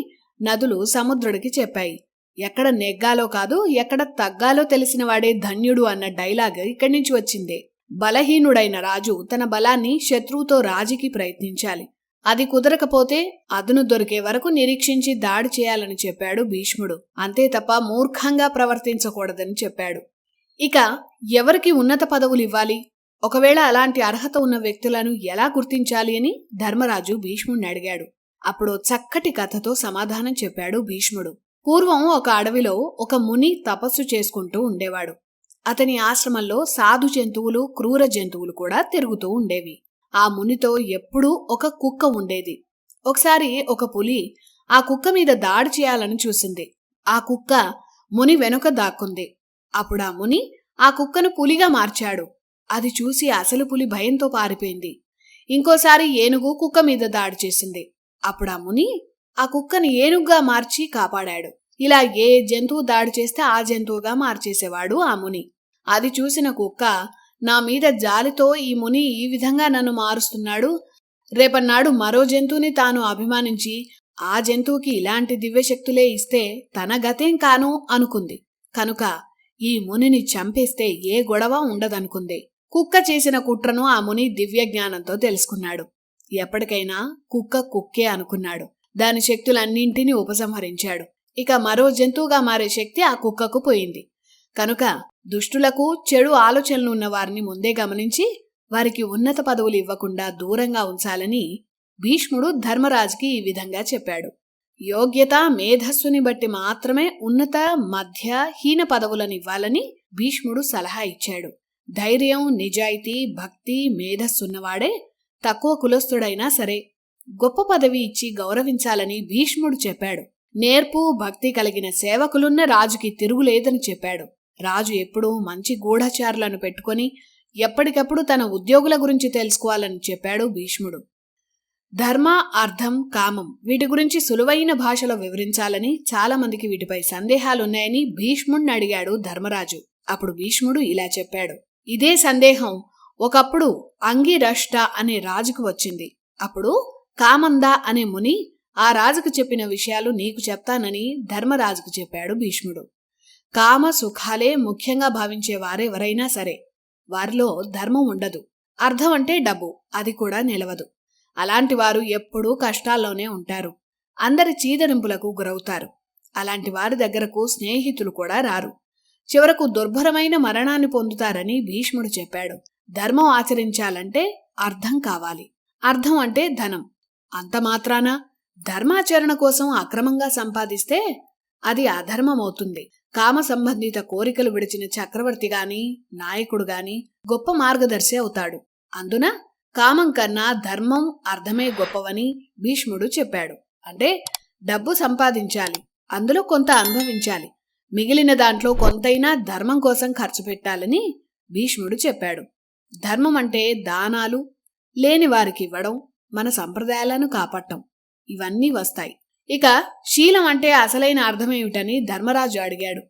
నదులు సముద్రుడికి చెప్పాయి. ఎక్కడ నెగ్గాలో కాదు ఎక్కడ తగ్గాలో తెలిసిన వాడే ధన్యుడు అన్న డైలాగ్ ఇక్కడి నుంచి వచ్చిందే. బలహీనుడైన రాజు తన బలాన్ని శత్రువుతో రాజీకి ప్రయత్నించాలి. అది కుదరకపోతే అదును దొరికే వరకు నిరీక్షించి దాడి చేయాలని చెప్పాడు భీష్ముడు. అంతే తప్ప మూర్ఖంగా ప్రవర్తించకూడదని చెప్పాడు. ఇక ఎవరికి ఉన్నత పదవులు ఇవ్వాలి, ఒకవేళ అలాంటి అర్హత ఉన్న వ్యక్తులను ఎలా గుర్తించాలి అని ధర్మరాజు భీష్ముడిని అడిగాడు. అప్పుడు చక్కటి కథతో సమాధానం చెప్పాడు భీష్ముడు. పూర్వం ఒక అడవిలో ఒక ముని తపస్సు చేసుకుంటూ ఉండేవాడు. అతని ఆశ్రమంలో సాధు జంతువులు క్రూర జంతువులు కూడా తిరుగుతూ ఉండేవి. ఆ మునితో ఎప్పుడూ ఒక కుక్క ఉండేది. ఒకసారి ఒక పులి ఆ కుక్క మీద దాడి చేయాలని చూసింది. ఆ కుక్క ముని వెనుక దాక్కుంది. అప్పుడు ఆ ముని ఆ కుక్కను పులిగా మార్చాడు. అది చూసి అసలు పులి భయంతో పారిపోయింది. ఇంకోసారి ఏనుగు కుక్క మీద దాడి చేసింది. అప్పుడు ఆ ముని ఆ కుక్కని ఏనుగుగా మార్చి కాపాడాడు. ఇలా ఏ జంతువు దాడి చేస్తే ఆ జంతువుగా మార్చేసేవాడు ఆ ముని. అది చూసిన కుక్క, నా మీద జాలితో ఈ ముని ఈ విధంగా నన్ను మారుస్తున్నాడు, రేపన్నాడు మరో జంతువుని తాను అభిమానించి ఆ జంతువుకి ఇలాంటి దివ్యశక్తులే ఇస్తే తన గతేం కాను అనుకుంది. కనుక ఈ మునిని చంపేస్తే ఏ గొడవ ఉండదనుకుంది. కుక్క చేసిన కుట్రను ఆ ముని దివ్య జ్ఞానంతో తెలుసుకున్నాడు. ఎప్పటికైనా కుక్క కుక్కే అనుకున్నాడు. దాని శక్తులన్నింటినీ ఉపసంహరించాడు. ఇక మరో జంతువుగా మారే శక్తి ఆ కుక్కకు పోయింది. కనుక దుష్టులకు, చెడు ఆలోచనలు ఉన్న వారిని ముందే గమనించి వారికి ఉన్నత పదవులు ఇవ్వకుండా దూరంగా ఉంచాలని భీష్ముడు ధర్మరాజుకి ఈ విధంగా చెప్పాడు. యోగ్యత, మేధస్సుని బట్టి మాత్రమే ఉన్నత, మధ్య, హీన పదవులను ఇవ్వాలని భీష్ముడు సలహా ఇచ్చాడు. ధైర్యం, నిజాయితీ, భక్తి, మేధస్సున్నవాడే తక్కువ కులస్థుడైనా సరే గొప్ప పదవి ఇచ్చి గౌరవించాలని భీష్ముడు చెప్పాడు. నేర్పు, భక్తి కలిగిన సేవకులున్న రాజుకి తిరుగులేదని చెప్పాడు. రాజు ఎప్పుడూ మంచి గూఢచారులను పెట్టుకొని ఎప్పటికప్పుడు తన ఉద్యోగుల గురించి తెలుసుకోవాలని చెప్పాడు భీష్ముడు. ధర్మ, అర్థం, కామం వీటి గురించి సులువైన భాషలో వివరించాలని, చాలా మందికి వీటిపై సందేహాలున్నాయని భీష్ముడిని అడిగాడు ధర్మరాజు. అప్పుడు భీష్ముడు ఇలా చెప్పాడు. ఇదే సందేహం ఒకప్పుడు అంగిరష్ట అనే రాజుకు వచ్చింది. అప్పుడు కామంద అనే ముని ఆ రాజుకు చెప్పిన విషయాలు నీకు చెప్తానని ధర్మరాజుకు చెప్పాడు భీష్ముడు. కామ సుఖాలే ముఖ్యంగా భావించే వారెవరైనా సరే వారిలో ధర్మం ఉండదు. అర్థం అంటే డబ్బు, అది కూడా నిలవదు. అలాంటి వారు ఎప్పుడూ కష్టాల్లోనే ఉంటారు. అందరి చీదరింపులకు గురవుతారు. అలాంటి వారి దగ్గరకు స్నేహితులు కూడా రారు. చివరకు దుర్భరమైన మరణాన్ని పొందుతారని భీష్ముడు చెప్పాడు. ధర్మం ఆచరించాలంటే అర్థం కావాలి. అర్థం అంటే ధనం. అంత మాత్రాన ధర్మాచరణ కోసం అక్రమంగా సంపాదిస్తే అది అధర్మమవుతుంది. కామ సంబంధిత కోరికలు విడిచిన చక్రవర్తి గాని, నాయకుడు గాని గొప్ప మార్గదర్శి అవుతాడు. అందున కామం కన్నా ధర్మం, అర్థమే గొప్పవని భీష్ముడు చెప్పాడు. అంటే డబ్బు సంపాదించాలి, అందులో కొంత అనుభవించాలి, మిగిలిన దాంట్లో కొంతైనా ధర్మం కోసం ఖర్చు పెట్టాలని భీష్ముడు చెప్పాడు. ధర్మం అంటే దానాలు, లేని వారికి ఇవ్వడం, మన సంప్రదాయాలను కాపాడటం, ఇవన్నీ వస్తాయి. ఇక శీలం అంటే అసలైన అర్థమేమిటని ధర్మరాజు అడిగాడు.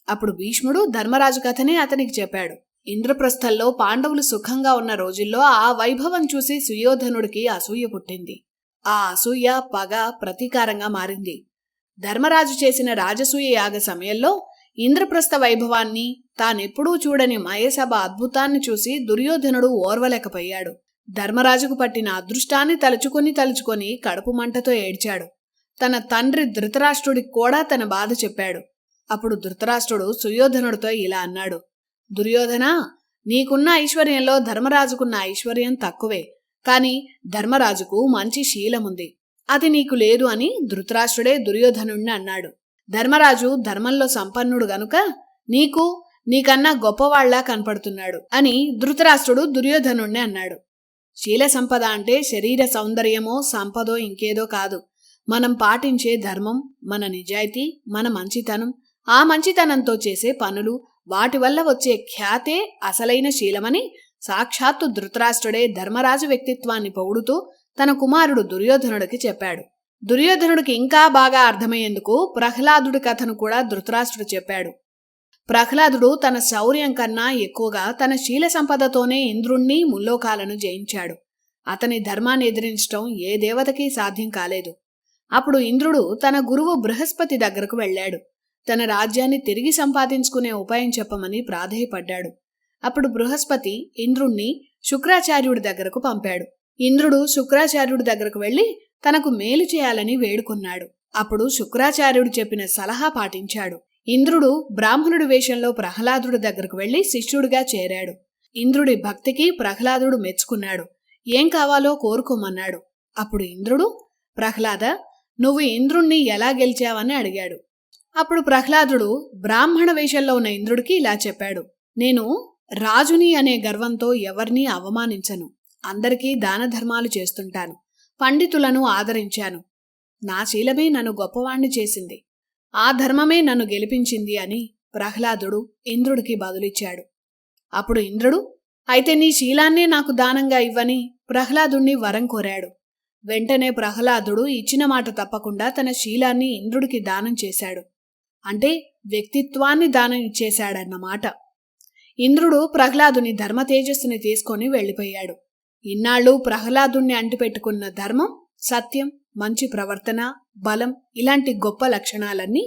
అప్పుడు భీష్ముడు ధర్మరాజు కథనే అతనికి చెప్పాడు. ఇంద్రప్రస్థంలో పాండవులు సుఖంగా ఉన్న రోజుల్లో ఆ వైభవం చూసి సుయోధనుడికి అసూయ పుట్టింది. ఆ అసూయ పగ ప్రతీకారంగా మారింది. ధర్మరాజు చేసిన రాజసూయ యాగ సమయంలో ఇంద్రప్రస్థ వైభవాన్ని, తానెప్పుడూ చూడని మయసభ అద్భుతాన్ని చూసి దుర్యోధనుడు ఓర్వలేకపోయాడు. ధర్మరాజుకు పట్టిన అదృష్టాన్ని తలుచుకొని కడుపు మంటతో ఏడ్చాడు. తన తండ్రి ధృతరాష్ట్రుడికి కూడా తన బాధ చెప్పాడు. అప్పుడు ధృతరాష్ట్రుడు సుయోధనుడితో ఇలా అన్నాడు. దుర్యోధనా, నీకున్న ఐశ్వర్యంలో ధర్మరాజుకున్న ఐశ్వర్యం తక్కువే. కాని ధర్మరాజుకు మంచి శీలముంది, అది నీకు లేదు అని ధృతరాష్ట్రుడే దుర్యోధనుణ్ణి అన్నాడు. ధర్మరాజు ధర్మంలో సంపన్నుడు గనుక నీకన్నా గొప్పవాళ్లా కనపడుతున్నాడు అని ధృతరాష్ట్రుడు దుర్యోధనుణ్ణి అన్నాడు. శీల సంపద అంటే శరీర సౌందర్యమో సంపదో ఇంకేదో కాదు. మనం పాటించే ధర్మం, మన నిజాయితీ, మన మంచితనం, ఆ మంచితనంతో చేసే పనులు, వాటి వల్ల వచ్చే ఖ్యాతే అసలైన శీలమని సాక్షాత్తు ధృతరాష్ట్రుడే ధర్మరాజు వ్యక్తిత్వాన్ని పొగుడుతూ తన కుమారుడు దుర్యోధనుడికి చెప్పాడు. దుర్యోధనుడికి ఇంకా బాగా అర్థమయ్యేందుకు ప్రహ్లాదుడి కథను కూడా ధృతరాష్ట్రుడు చెప్పాడు. ప్రహ్లాదుడు తన శౌర్యం కన్నా ఎక్కువగా తన శీల సంపదతోనే ఇంద్రుణ్ణి, ముల్లోకాలను జయించాడు. అతని ధర్మాన్ని ఎదిరించటం ఏ దేవతకి సాధ్యం కాలేదు. అప్పుడు ఇంద్రుడు తన గురువు బృహస్పతి దగ్గరకు వెళ్ళాడు. తన రాజ్యాన్ని తిరిగి సంపాదించుకునే ఉపాయం చెప్పమని ప్రాధేయపడ్డాడు. అప్పుడు బృహస్పతి ఇంద్రుణ్ణి శుక్రాచార్యుడి దగ్గరకు పంపాడు. ఇంద్రుడు శుక్రాచార్యుడి దగ్గరకు వెళ్లి తనకు మేలు చేయాలని వేడుకున్నాడు. అప్పుడు శుక్రాచార్యుడు చెప్పిన సలహా పాటించాడు. ఇంద్రుడు బ్రాహ్మణుడి వేషంలో ప్రహ్లాదుడి దగ్గరకు వెళ్లి శిష్యుడిగా చేరాడు. ఇంద్రుడి భక్తికి ప్రహ్లాదుడు మెచ్చుకున్నాడు. ఏం కావాలో కోరుకోమన్నాడు. అప్పుడు ఇంద్రుడు, ప్రహ్లాద, నువ్వు ఇంద్రుణ్ణి ఎలా గెలిచావని అడిగాడు. అప్పుడు ప్రహ్లాదుడు బ్రాహ్మణ వేషంలో ఉన్న ఇంద్రుడికి ఇలా చెప్పాడు. నేను రాజుని అనే గర్వంతో ఎవరినీ అవమానించను. అందరికీ దాన ధర్మాలు చేస్తుంటాను. పండితులను ఆదరించాను. నా శీలమే నన్ను గొప్పవాణ్ణి చేసింది. ఆ ధర్మమే నన్ను గెలిపించింది అని ప్రహ్లాదుడు ఇంద్రుడికి బదులిచ్చాడు. అప్పుడు ఇంద్రుడు, అయితే నీ శీలాన్నే నాకు దానంగా ఇవ్వని ప్రహ్లాదుణ్ణి వరం కోరాడు. వెంటనే ప్రహ్లాదుడు ఇచ్చిన మాట తప్పకుండా తన శీలాన్ని ఇంద్రుడికి దానం చేశాడు. అంటే వ్యక్తిత్వాన్ని దానం ఇచ్చేశాడన్నమాట. ఇంద్రుడు ప్రహ్లాదుని ధర్మ తేజస్సుని తీసుకొని వెళ్ళిపోయాడు. ఇన్నాళ్ళు ప్రహ్లాదుణ్ణి అంటిపెట్టుకున్న ధర్మం, సత్యం, మంచి ప్రవర్తన, బలం ఇలాంటి గొప్ప లక్షణాలన్నీ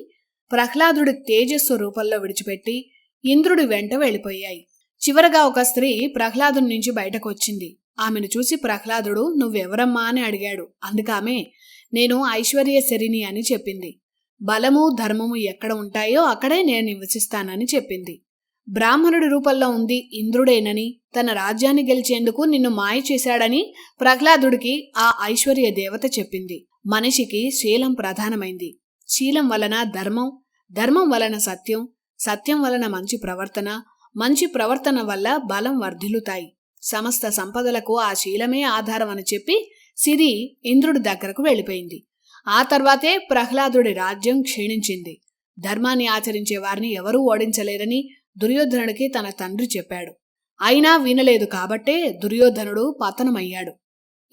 ప్రహ్లాదుడి తేజస్సు రూపంలో విడిచిపెట్టి ఇంద్రుడి వెంట వెళ్ళిపోయాయి. చివరగా ఒక స్త్రీ ప్రహ్లాదుని నుంచి బయటకొచ్చింది. ఆమెను చూసి ప్రహ్లాదుడు నువ్వెవరమ్మా అని అడిగాడు. అందుకామె నేను ఐశ్వర్యశరిని అని చెప్పింది. బలము ధర్మము ఎక్కడ ఉంటాయో అక్కడే నేను నివసిస్తానని చెప్పింది. బ్రాహ్మణుడి రూపంలో ఉంది ఇంద్రుడేనని, తన రాజ్యాన్ని గెలిచేందుకు నిన్ను మాయ చేశాడని ప్రహ్లాదుడికి ఆ ఐశ్వర్య దేవత చెప్పింది. మనిషికి శీలం ప్రధానమైంది. శీలం వలన ధర్మం, ధర్మం వలన సత్యం, సత్యం వలన మంచి ప్రవర్తన, మంచి ప్రవర్తన వల్ల బలం వర్ధిల్లుతాయి. సమస్త సంపదలకు ఆ శీలమే ఆధారం అని చెప్పి సిరి ఇంద్రుడి దగ్గరకు వెళ్ళిపోయింది. ఆ తర్వాతే ప్రహ్లాదుడి రాజ్యం క్షీణించింది. ధర్మాన్ని ఆచరించే వారిని ఎవరూ ఓడించలేరని దుర్యోధనుడికి తన తండ్రి చెప్పాడు. అయినా వినలేదు కాబట్టే దుర్యోధనుడు పతనమయ్యాడు.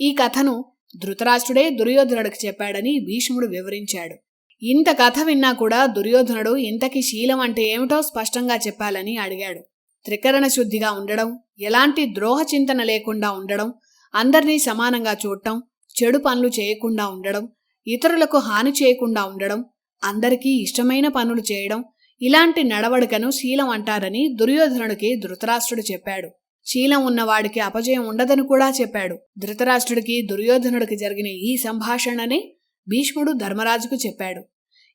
ఈ కథను ధృతరాష్ట్రుడే దుర్యోధనుడికి చెప్పాడని భీష్ముడు వివరించాడు. ఇంత కథ విన్నా కూడా దుర్యోధనుడు ఇంతకీ శీలం అంటే ఏమిటో స్పష్టంగా చెప్పాలని అడిగాడు. త్రికరణ శుద్ధిగా ఉండడం, ఎలాంటి ద్రోహ చింతన లేకుండా ఉండడం, అందర్నీ సమానంగా చూడటం, చెడు పనులు చేయకుండా ఉండడం, ఇతరులకు హాని చేయకుండా ఉండడం, అందరికీ ఇష్టమైన పనులు చేయడం, ఇలాంటి నడవడికను శీలం అంటారని దుర్యోధనుడికి ధృతరాష్ట్రుడు చెప్పాడు. శీలం ఉన్నవాడికి అపజయం ఉండదని కూడా చెప్పాడు. ధృతరాష్ట్రుడికి దుర్యోధనుడికి జరిగిన ఈ సంభాషణని భీష్ముడు ధర్మరాజుకు చెప్పాడు.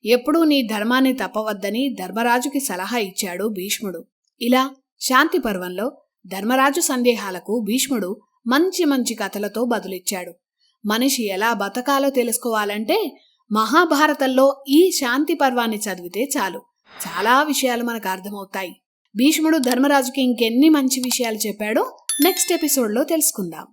ఎప్పుడూ నీ ధర్మాన్ని తప్పవద్దని ధర్మరాజుకి సలహా ఇచ్చాడు భీష్ముడు. ఇలా శాంతి పర్వంలో ధర్మరాజు సందేహాలకు భీష్ముడు మంచి మంచి కథలతో బదులిచ్చాడు. మనిషి ఎలా బతకాలో తెలుసుకోవాలంటే మహాభారతంలో ఈ శాంతి పర్వాన్ని చదివితే చాలు. చాలా విషయాలు మనకు అర్థమవుతాయి. భీష్ముడు ధర్మరాజుకి ఇంకెన్ని మంచి విషయాలు చెప్పాడో నెక్స్ట్ ఎపిసోడ్లో తెలుసుకుందాం.